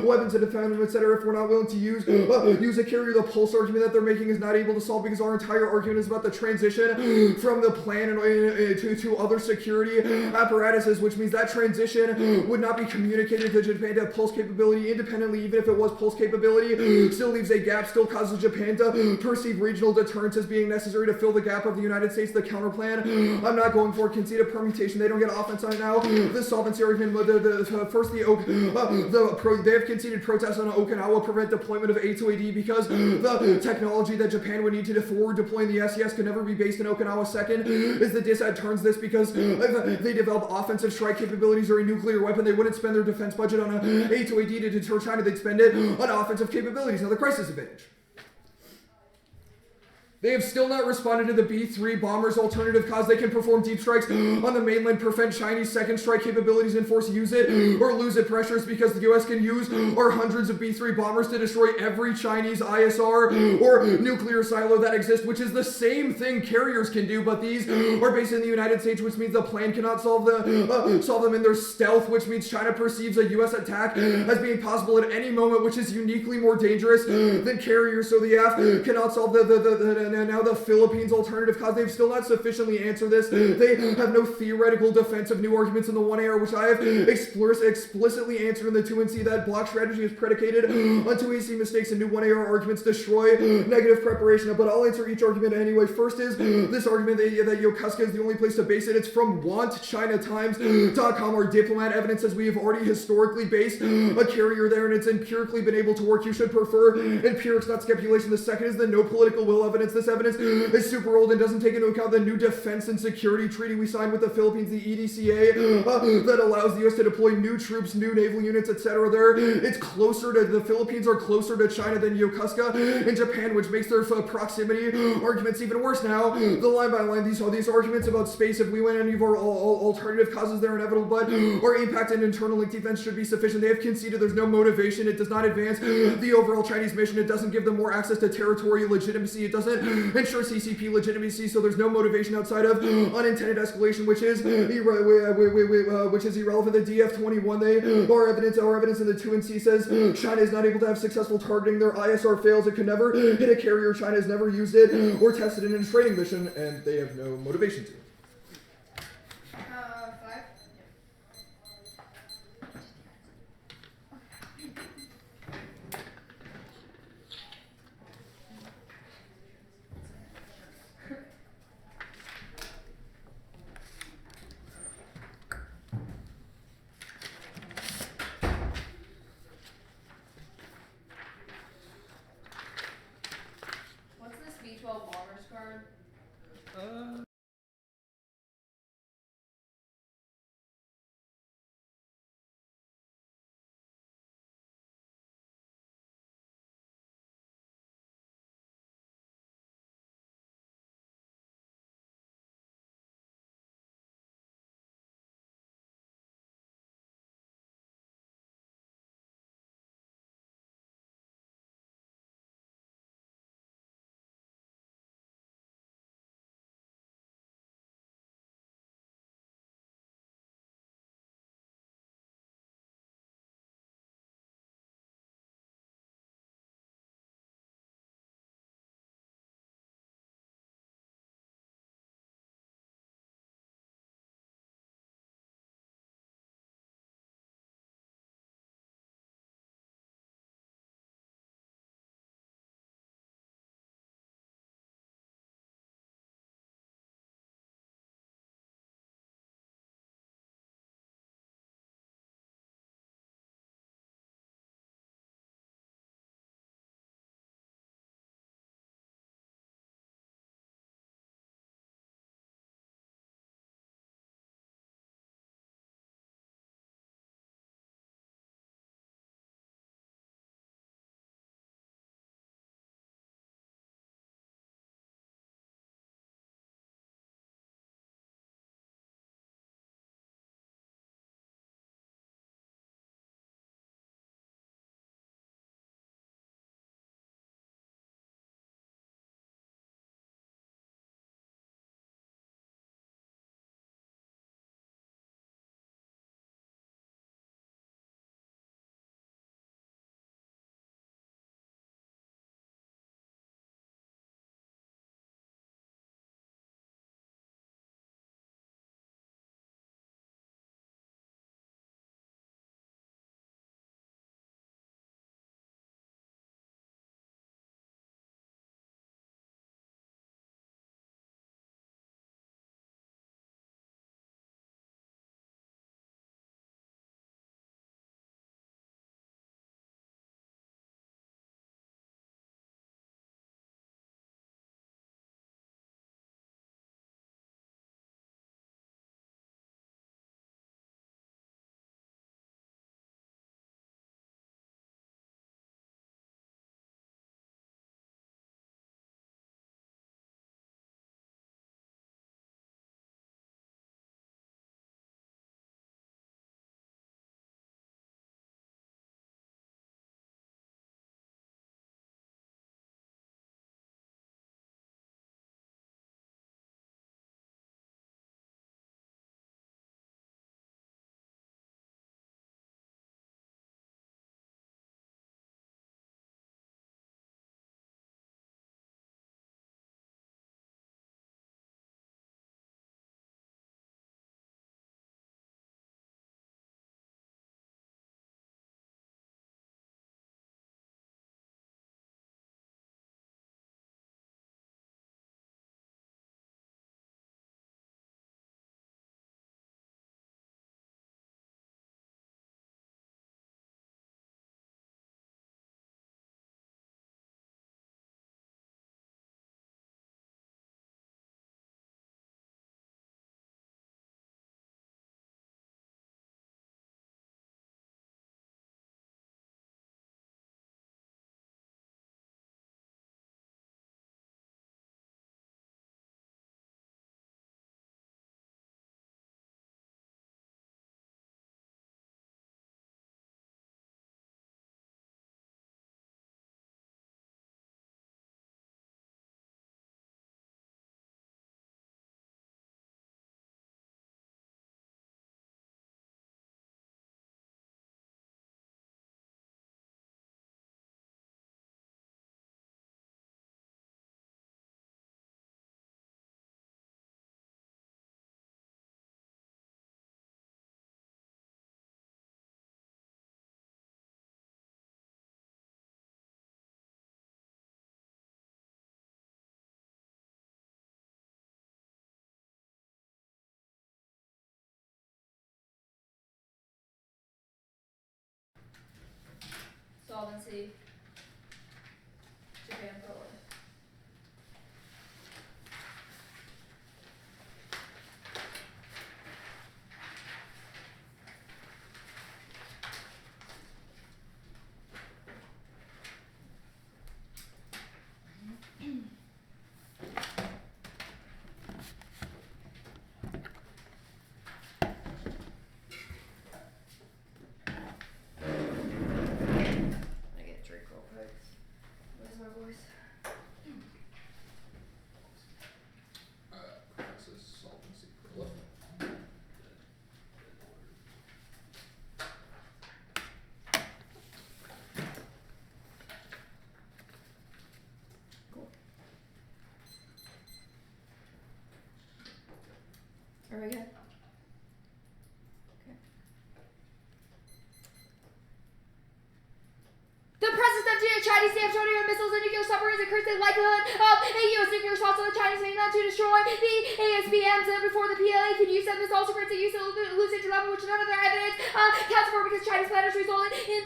weapons to defend them, etc. If we're not willing to use a carrier, the pulse argument that they're making is not able to solve because our entire argument is about the transition from the plan to other security apparatuses, which means that transition would not be communicated to Japan to have pulse capability independently. Even if it was pulse capability, still leaves a gap, still causes Japan to perceive regional deterrence as being necessary to fill the gap of the United States. The counter counter plan. I'm not going for conceded permutation. They don't get offense on it now. The solvency argument, first they have conceded protests on Okinawa prevent deployment of A2AD because the technology that Japan would need to forward deploying the SES could never be based in Okinawa. Second is the DISAD turns this because if they develop offensive strike capabilities or a nuclear weapon, they wouldn't spend their defense budget on a A2AD to deter China. They'd spend it on offensive capabilities. Now the crisis advantage. They have still not responded to the B-3 bombers alternative cause they can perform deep strikes on the mainland, prevent Chinese second strike capabilities and force use it or lose it pressures because the US can use our hundreds of B-3 bombers to destroy every Chinese ISR or nuclear silo that exists, which is the same thing carriers can do, but these are based in the United States, which means the plan cannot solve them in their stealth, which means China perceives a US attack as being possible at any moment, which is uniquely more dangerous than carriers, so the AF cannot solve and now the Philippines alternative cause. They've still not sufficiently answered this. They have no theoretical defense of new arguments in the 1AR, which I have explicitly answered in the 2NC. That block strategy is predicated on 2AC mistakes and new 1AR arguments destroy negative preparation. But I'll answer each argument anyway. First is this argument that Yokosuka is the only place to base it. It's from WantChinaTimes.com. Our diplomat evidence says we have already historically based a carrier there and it's empirically been able to work. You should prefer empirics, not speculation. The second is the no political will evidence. This evidence is super old and doesn't take into account the new defense and security treaty we signed with the Philippines, the EDCA, that allows the US to deploy new troops, new naval units, etc. There, it's closer to the Philippines are closer to China than Yokosuka and Japan, which makes their proximity arguments even worse. Now, the line by line, these arguments about space, if we win any of our alternative causes, they're inevitable, but our impact and internal link defense should be sufficient. They have conceded there's no motivation. It does not advance the overall Chinese mission. It doesn't give them more access to territorial legitimacy. It doesn't ensure CCP legitimacy, so there's no motivation outside of unintended escalation, which is irrelevant. The DF-21, our evidence in the 2NC says China is not able to have successful targeting. Their ISR fails. It could never hit a carrier. China has never used it or tested it in a training mission, and they have no motivation to. 5. What's this B-12 bombers card? Chinese CF-21 missiles and nuclear submarines increase the likelihood of a U.S. nuclear response on the Chinese mainland to destroy the ASBMs before the PLA could use them. This also creates a use of lucid level, which none of their evidence counts for because Chinese planners resulted in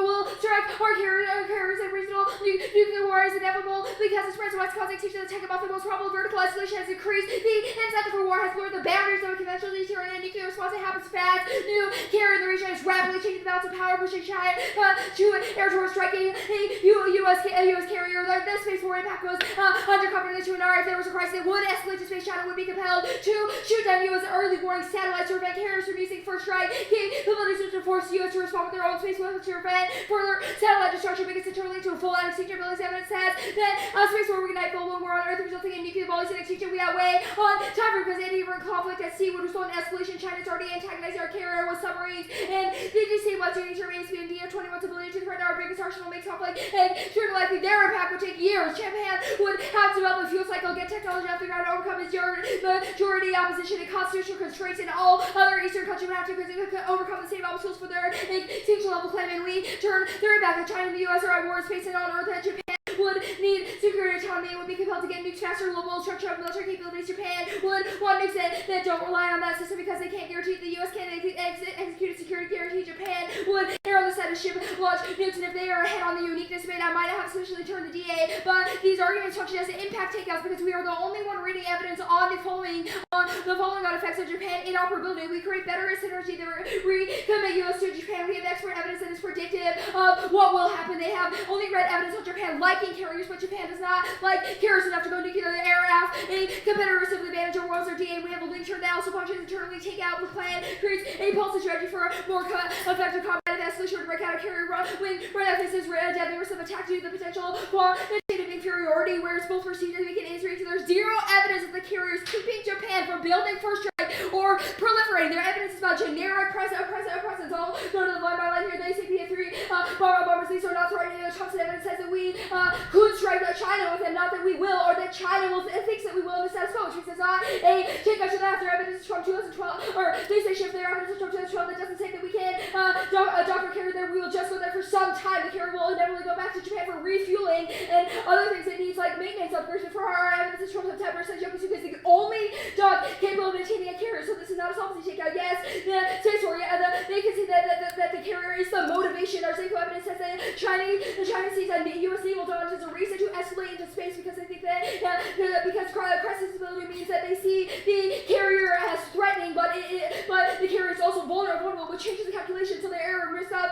will strike our carriers and regional nuclear war is inevitable because it spreads west causing teaching the tech about the most probable vertical escalation has increased. The incentive for war has blurred the boundaries of a conventional deterrent and nuclear response. It happens fast. New carrier in the region is rapidly changing the balance of power, pushing China to air towards striking a U.S. carrier. The space war impact goes undercover into an hour. If there was a crisis that would escalate to space, China would be compelled to shoot down U.S. early warning satellites to prevent carriers from using first strike capabilities to force the U.S. to respond with their own space weapons to prevent further satellite destruction because it turns into a full-out extinction. Abilities evidence says that space war would ignite full-blown war on Earth, resulting in nuclear volleys and extinction. We outweigh on time for because any conflict at sea would result in escalation. China's already antagonized our carrier with submarines and the destabilizing nature remains being DF-21's ability to threaten our biggest arsenal makes conflict and sure likely their impact would take years. Japan would have to develop a fuel cycle, get technology off the ground, overcome its majority opposition and constitutional constraints, and all other Eastern countries would have to overcome the same obstacles for their extinction level claim, and we turn their back on China and the U.S. are at war in space and on Earth, and Japan would need security autonomy and would be compelled to get nukes faster, global structure of military capabilities. Japan would want nukes that don't rely on that system because they can't guarantee the U.S. can't execute a security guarantee. Japan would err on the side of ship launch nukes, and if they are ahead on the uniqueness, may not might not have sufficiently turned the DA. But these arguments function as an impact takeouts because we are the only one reading evidence on the following on effects of Japan interoperability. We create better synergy than recommit U.S. to Japan. We have expert evidence that is predictive of what will happen. They have only read evidence of Japan liking carriers, but Japan does not like carriers enough to go nuclear air after a competitor simply advantage over worlds or DA. We have a link turn that also functions internally. Take out the plan creates a pulse strategy for more effective combat escalation to break out a carrier wing right after this is deadly risk of attack due to the potential quantitative inferiority where it's both perceived and we can answer. There's zero evidence that the carrier is keeping Japan from building first strike or proliferating. Their evidence is about generic presence. I'll go to the line by line here. The ACP-3 bombers. These are not threatening. Trump's evidence says that we could strike China with them, not that we will, or that China will thinks that we will in the status quo, which means it's not a take action after evidence is from 2012, or they say shift their evidence is from 2012 that doesn't say that we can dock our carrier there. We will just go there for some time. The carrier will inevitably go back to Japan for refueling and other things it needs like maintenance upgrades. For our evidence is from September, says Japanese is the only dock capable of maintaining a carrier. So this is not a solvency takeout. Yes, the space war. Yeah, they can see that the carrier is the motivation. Our Seiko evidence says that the Chinese sees a U.S. naval dawn as a reason to escalate into space because they think that because crisis ability means that they see the carrier as threatening, but the carrier is also vulnerable, which changes the calculation. So the error risk of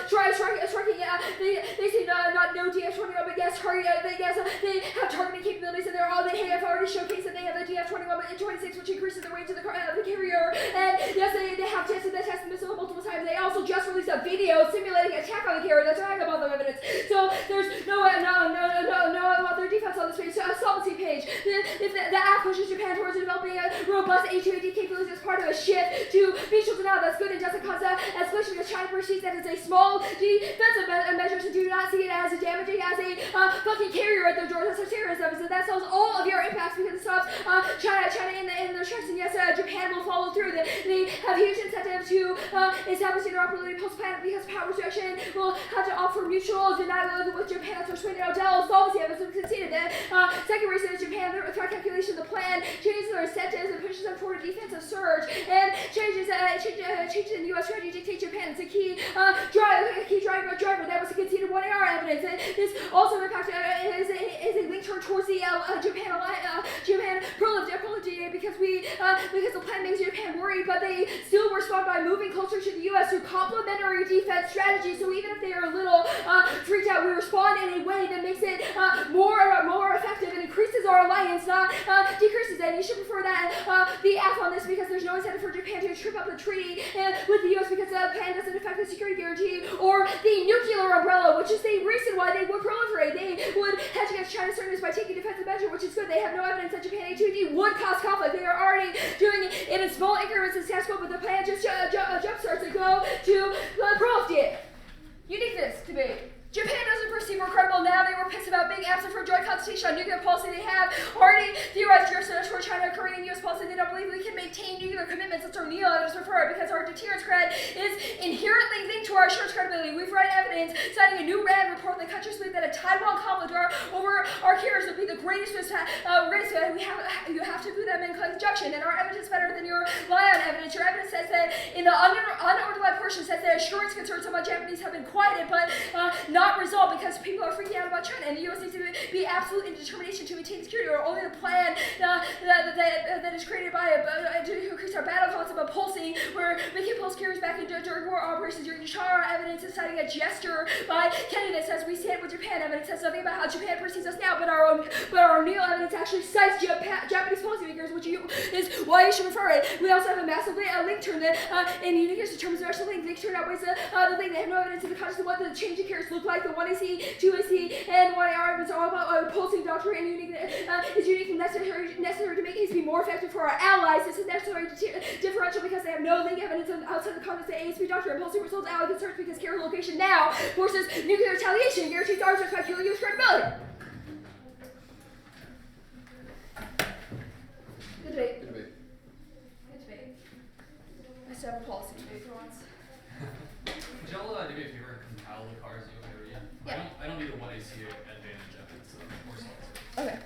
striking. They say not no DF-21, but yes, they have targeting capabilities, and they have already showcased that they have the DF-21 and 26, which increases the range of the carrier. And yes, they have tested the missile multiple times. They also just released a video simulating attack on the carrier. That's talking about the evidence. So there's no other defense on this page. So a solvency page. The app pushes Japan towards developing a robust H2AD capabilities as part of a shift to mutual denial. That's good and doesn't cause escalation because China perceives that as a small defensive measure, so do not see it as damaging as a fucking carrier at their doors. That's terrorism. So that solves all of your impacts because it stops China in their strikes. And yes, Japan will follow through. They have huge incentive to establish interoperability post-plan because power rejection will have to offer mutual denial with Japan. That's persuaded Odell solvency evidence conceded that second reason is Japan threat calculation. The plan changes their incentives and pushes them toward a defensive surge and changes in U.S. strategy dictate Japan. It's a key driver that was conceded 1 AR evidence. And this also impact is a link turn towards the Japan proliferation because the plan makes Japan worried, but they still respond by moving closer to the U.S. through complementary defense strategies. So even if they are a little freaked out, we respond in a way that makes it more effective and increases our alliance, not decreases it. You should prefer that the F on this because there's no incentive for Japan to trip up the treaty with the U.S. because the plan doesn't affect the security guarantee or the nuclear umbrella, which is the reason why they would proliferate. They would hedge against China's threats by taking defensive measure, which is good. They have no evidence that Japan A2D would cause conflict. They are already doing it in small increments in status quo, but the plan just jumpstarts and go to proliferate. Uniqueness debate. Japan doesn't perceive we're credible now. They were pissed about being absent from joint consultation on nuclear policy. They have already theorized jurisdiction toward China, Korean, U.S. policy, they don't believe we can maintain nuclear commitments. That's our neo-evidence preferred because our deterrence cred is inherently linked to our assurance credibility. We've read evidence citing a new RAND report that countries believe that a Taiwan conflict over our carriers would be the greatest risk. You have to do them in conjunction, and our evidence is better than your lie on evidence. Your evidence says that in the unordered portion says that assurance concerns about Japanese have been quieted but not resolved because people are freaking out about China, and the U.S. needs to be absolute in determination to maintain security, or only the plan that is created by to increase our battle concept of pulsing, where making pulse carriers back in during war operations during the Shah. Evidence is citing a gesture by Kennedy that says we stand with Japan. Evidence says nothing about how Japan perceives us now, but our new evidence actually cites Japanese policymakers, which is why you should refer it. We also have a massive link turn that in uniqueness determines the actual link. Link turn outweighs the link. They have no evidence in the context of what the changing carriers look like. The 1AC, 2AC, and 1AR evidence are all about pulsing doctrine and uniqueness is unique and necessary to make ASP more effective for our allies. This is necessary differential because they have no link evidence outside the context of ASP doctrine. Pulsing results ally concerns because carrier location now forces nuclear retaliation, guarantees ours by killing U.S. credibility. Good debate. Good debate. Good debate. I still have a policy debate for once. Would y'all do me a favor and compile the cars you have area? Yeah. I don't need a 1AC advantage of it, so more slots. Okay.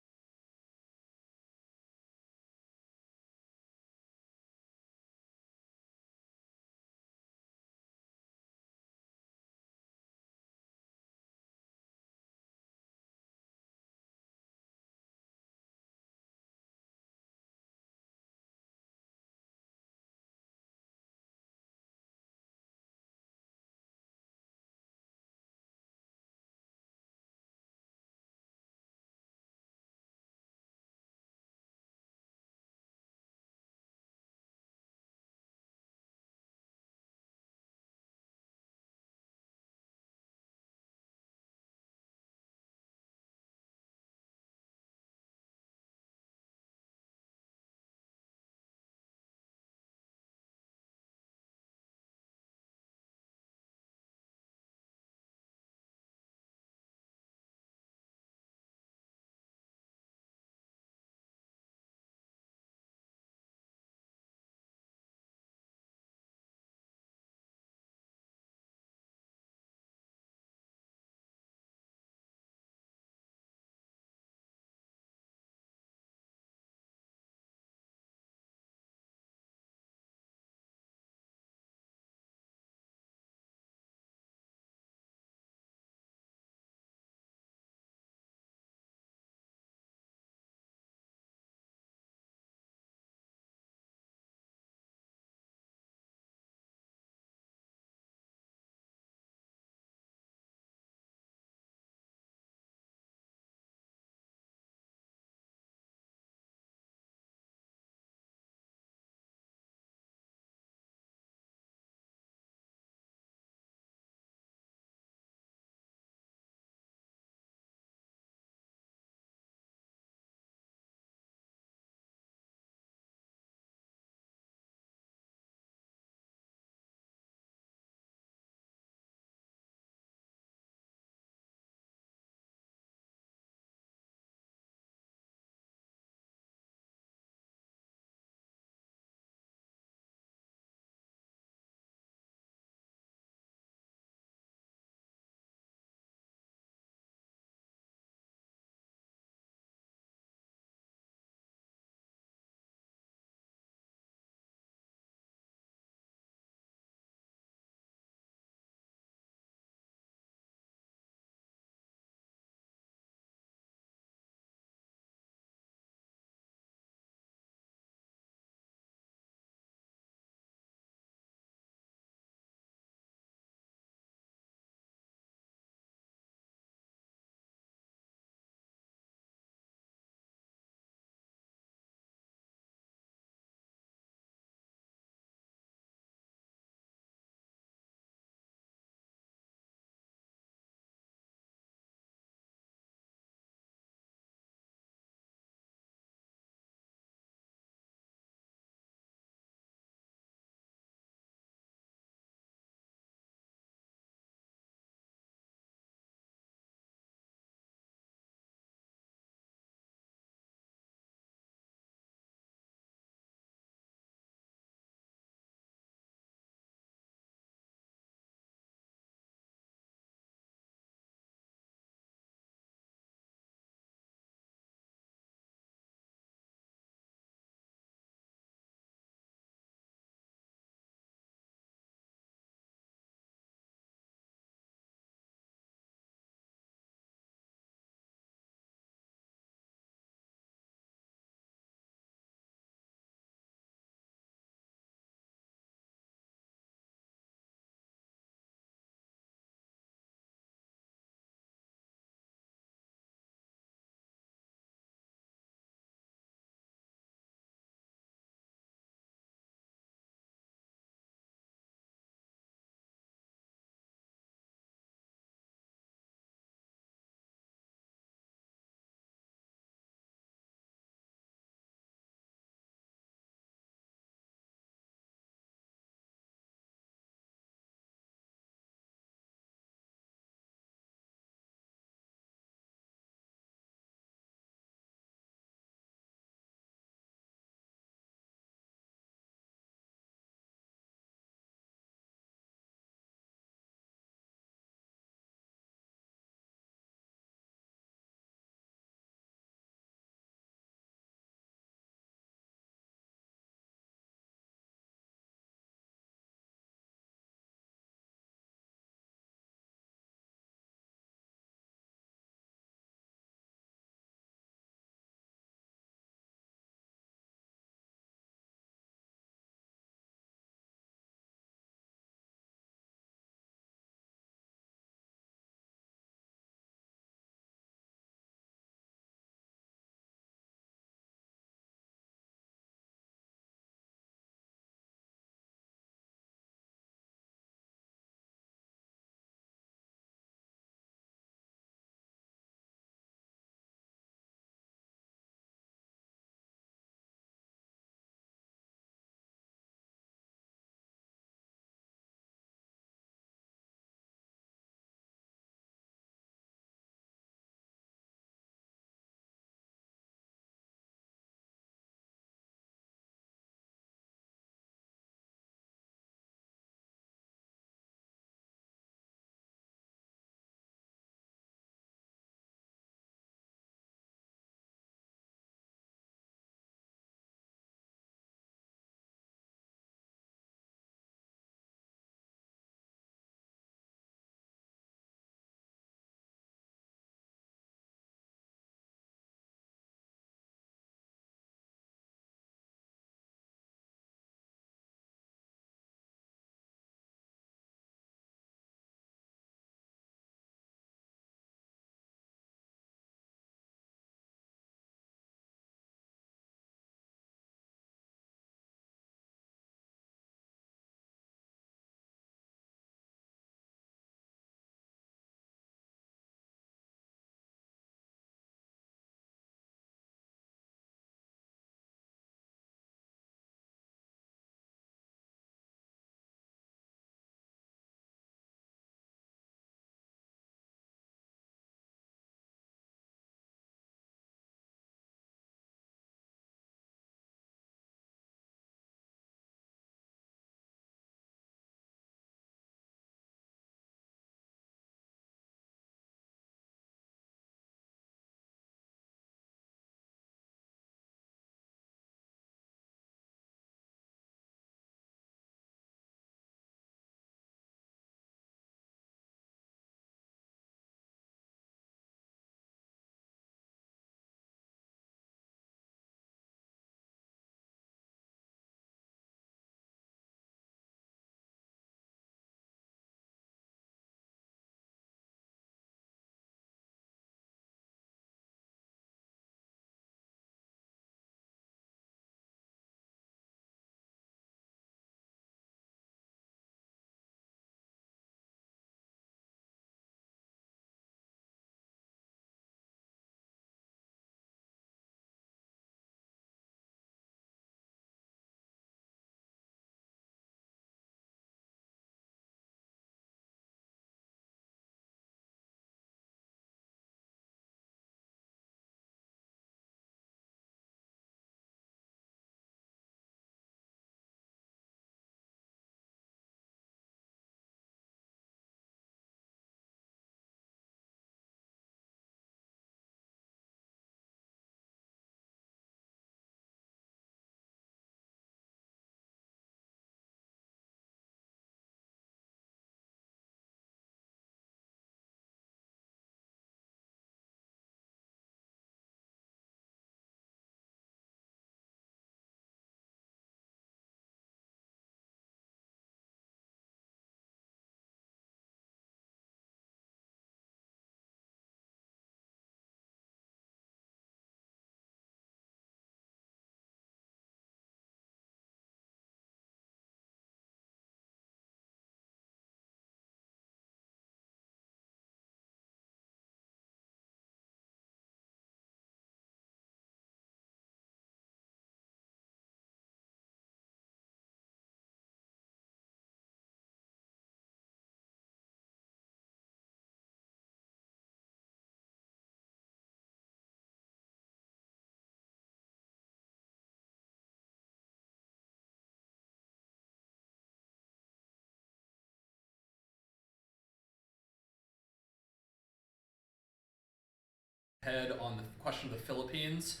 head on the question of the Philippines.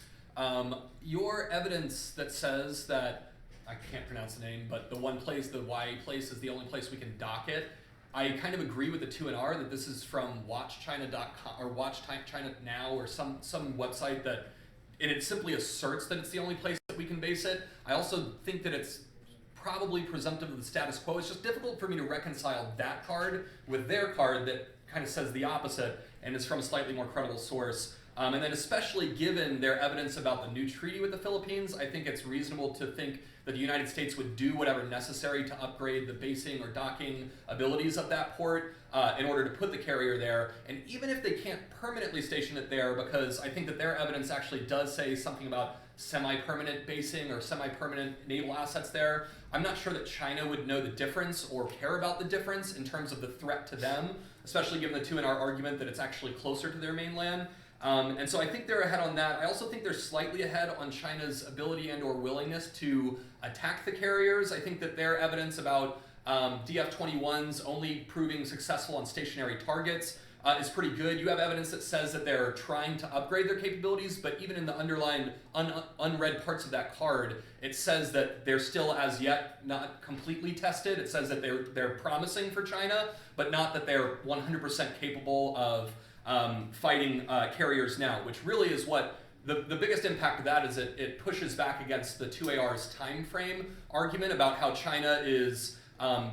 Your evidence that says that, I can't pronounce the name, but the one place, the Y place, is the only place we can dock it. I kind of agree with the 2NR that this is from WatchChina.com or Watch China Now or some website that, and it simply asserts that it's the only place that we can base it. I also think that it's probably presumptive of the status quo. It's just difficult for me to reconcile that card with their card that kind of says the opposite and is from a slightly more credible source. And then especially given their evidence about the new treaty with the Philippines, I think it's reasonable to think that the United States would do whatever necessary to upgrade the basing or docking abilities of that port in order to put the carrier there. And even if they can't permanently station it there, because I think that their evidence actually does say something about semi-permanent basing or semi-permanent naval assets there, I'm not sure that China would know the difference or care about the difference in terms of the threat to them, especially given the 2NR argument that it's actually closer to their mainland. And so I think they're ahead on that. I also think they're slightly ahead on China's ability and or willingness to attack the carriers. I think that their evidence about DF-21s only proving successful on stationary targets is pretty good. You have evidence that says that they're trying to upgrade their capabilities, but even in the underlined unread parts of that card, it says that they're still as yet not completely tested. It says that they're promising for China, but not that they're 100% capable of fighting carriers now, which really is what the biggest impact of that is. It pushes back against the 2AR's time frame argument about how China is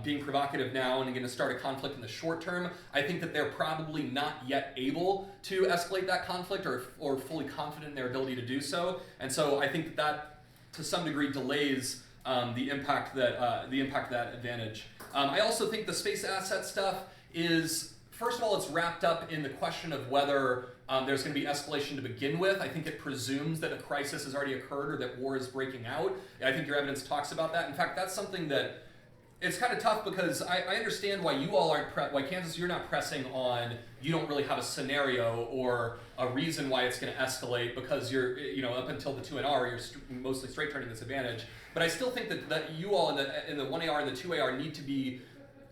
being provocative now and going to start a conflict in the short term. I think that they're probably not yet able to escalate that conflict or fully confident in their ability to do so, and so I think that to some degree delays the impact of that advantage. I also think the space asset stuff is, first of all, it's wrapped up in the question of whether there's going to be escalation to begin with. I think it presumes that a crisis has already occurred or that war is breaking out. I think your evidence talks about that. In fact, that's something that it's kind of tough because I understand why you all aren't, why Kansas, you're not pressing on, you don't really have a scenario or a reason why it's going to escalate because you're, up until the 2NR, you're mostly straight turning this advantage. But I still think that you all in the 1AR and the 2AR need to be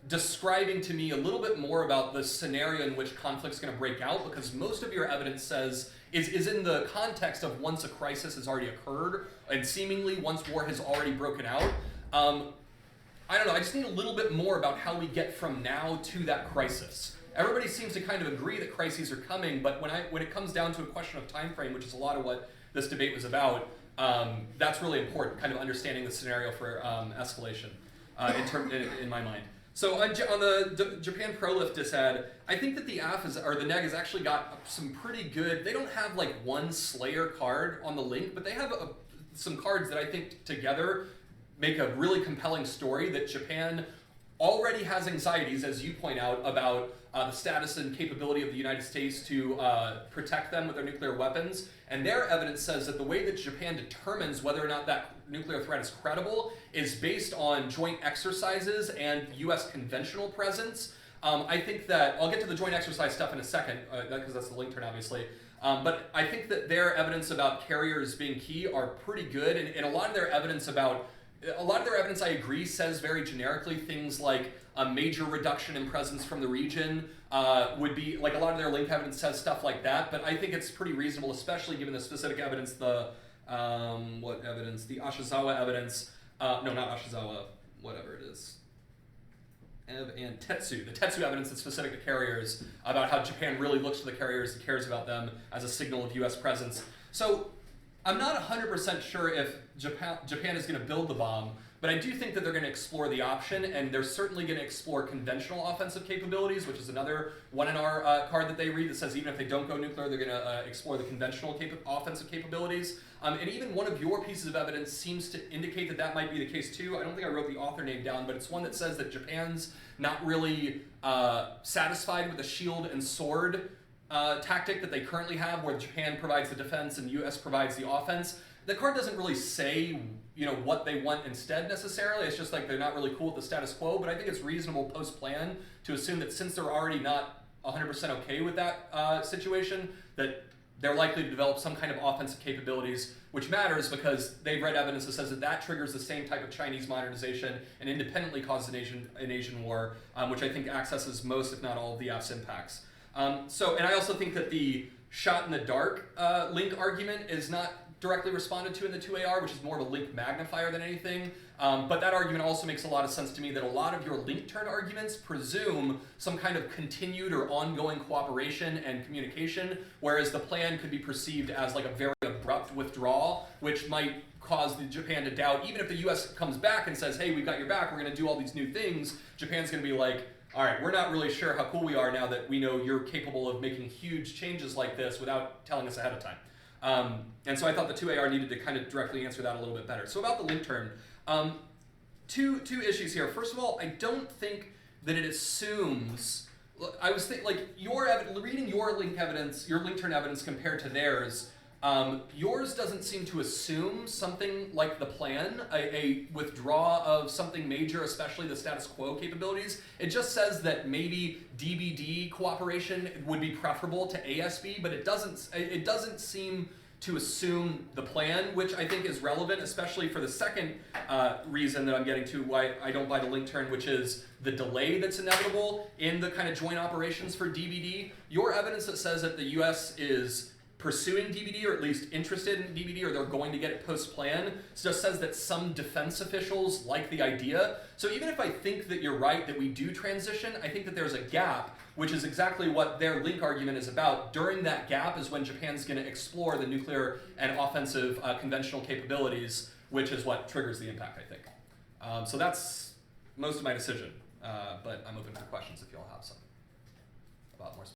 describing to me a little bit more about the scenario in which conflict's going to break out, because most of your evidence says is in the context of once a crisis has already occurred and seemingly once war has already broken out. I don't know, I just need a little bit more about how we get from now to that crisis. Everybody seems to kind of agree that crises are coming, but when it comes down to a question of time frame, which is a lot of what this debate was about, that's really important, kind of understanding the scenario for escalation in my mind. So on the Japan Prolift disad, I think that the the neg has actually got some pretty good, they don't have like one Slayer card on the link, but they have some cards that I think together make a really compelling story that Japan already has anxieties, as you point out, about the status and capability of the United States to protect them with their nuclear weapons. And their evidence says that the way that Japan determines whether or not that nuclear threat is credible is based on joint exercises and US conventional presence. I think that, I'll get to the joint exercise stuff in a second, because that's the link turn, obviously. But I think that their evidence about carriers being key are pretty good, and a lot of their evidence I agree says very generically things like a major reduction in presence from the region would be, like a lot of their link evidence says stuff like that, but I think it's pretty reasonable, especially given the specific evidence, the Ashizawa evidence, no, not Ashizawa, whatever it is. And Tetsu, the Tetsu evidence that's specific to carriers about how Japan really looks to the carriers and cares about them as a signal of US presence. So I'm not 100% sure if Japan is going to build the bomb, but I do think that they're going to explore the option, and they're certainly going to explore conventional offensive capabilities, which is another 1NR card that they read that says even if they don't go nuclear, they're going to explore the conventional offensive capabilities. And even one of your pieces of evidence seems to indicate that that might be the case too. I don't think I wrote the author name down, but it's one that says that Japan's not really satisfied with the shield and sword tactic that they currently have, where Japan provides the defense and US provides the offense. The card doesn't really say, what they want instead necessarily. It's just like they're not really cool with the status quo, but I think it's reasonable post-plan to assume that since they're already not 100% okay with that situation, that they're likely to develop some kind of offensive capabilities, which matters because they've read evidence that says that triggers the same type of Chinese modernization and independently causes an Asian war, which I think accesses most, if not all, of the AF's impacts. And I also think that the shot in the dark link argument is not directly responded to in the 2AR, which is more of a link magnifier than anything. But that argument also makes a lot of sense to me, that a lot of your link turn arguments presume some kind of continued or ongoing cooperation and communication, whereas the plan could be perceived as like a very abrupt withdrawal, which might cause Japan to doubt. Even if the US comes back and says, hey, we've got your back, we're going to do all these new things, Japan's going to be like, all right, we're not really sure how cool we are now that we know you're capable of making huge changes like this without telling us ahead of time. And so I thought the 2AR needed to kind of directly answer that a little bit better. So about the link turn, two issues here. First of all, I don't think that it assumes. I was thinking, like, reading your link evidence, your link turn evidence compared to theirs. Yours doesn't seem to assume something like the plan, a withdrawal of something major, especially the status quo capabilities. It just says that maybe DBD cooperation would be preferable to ASB, but it doesn't seem to assume the plan, which I think is relevant, especially for the second reason that I'm getting to why I don't buy the link turn, which is the delay that's inevitable in the kind of joint operations for DBD. Your evidence that says that the US is pursuing DBD, or at least interested in DBD, or they're going to get it post-plan, just says that some defense officials like the idea. So even if I think that you're right, that we do transition, I think that there's a gap, which is exactly what their link argument is about. During that gap is when Japan's going to explore the nuclear and offensive conventional capabilities, which is what triggers the impact, I think. So that's most of my decision, but I'm open for questions if you all have some about more specific.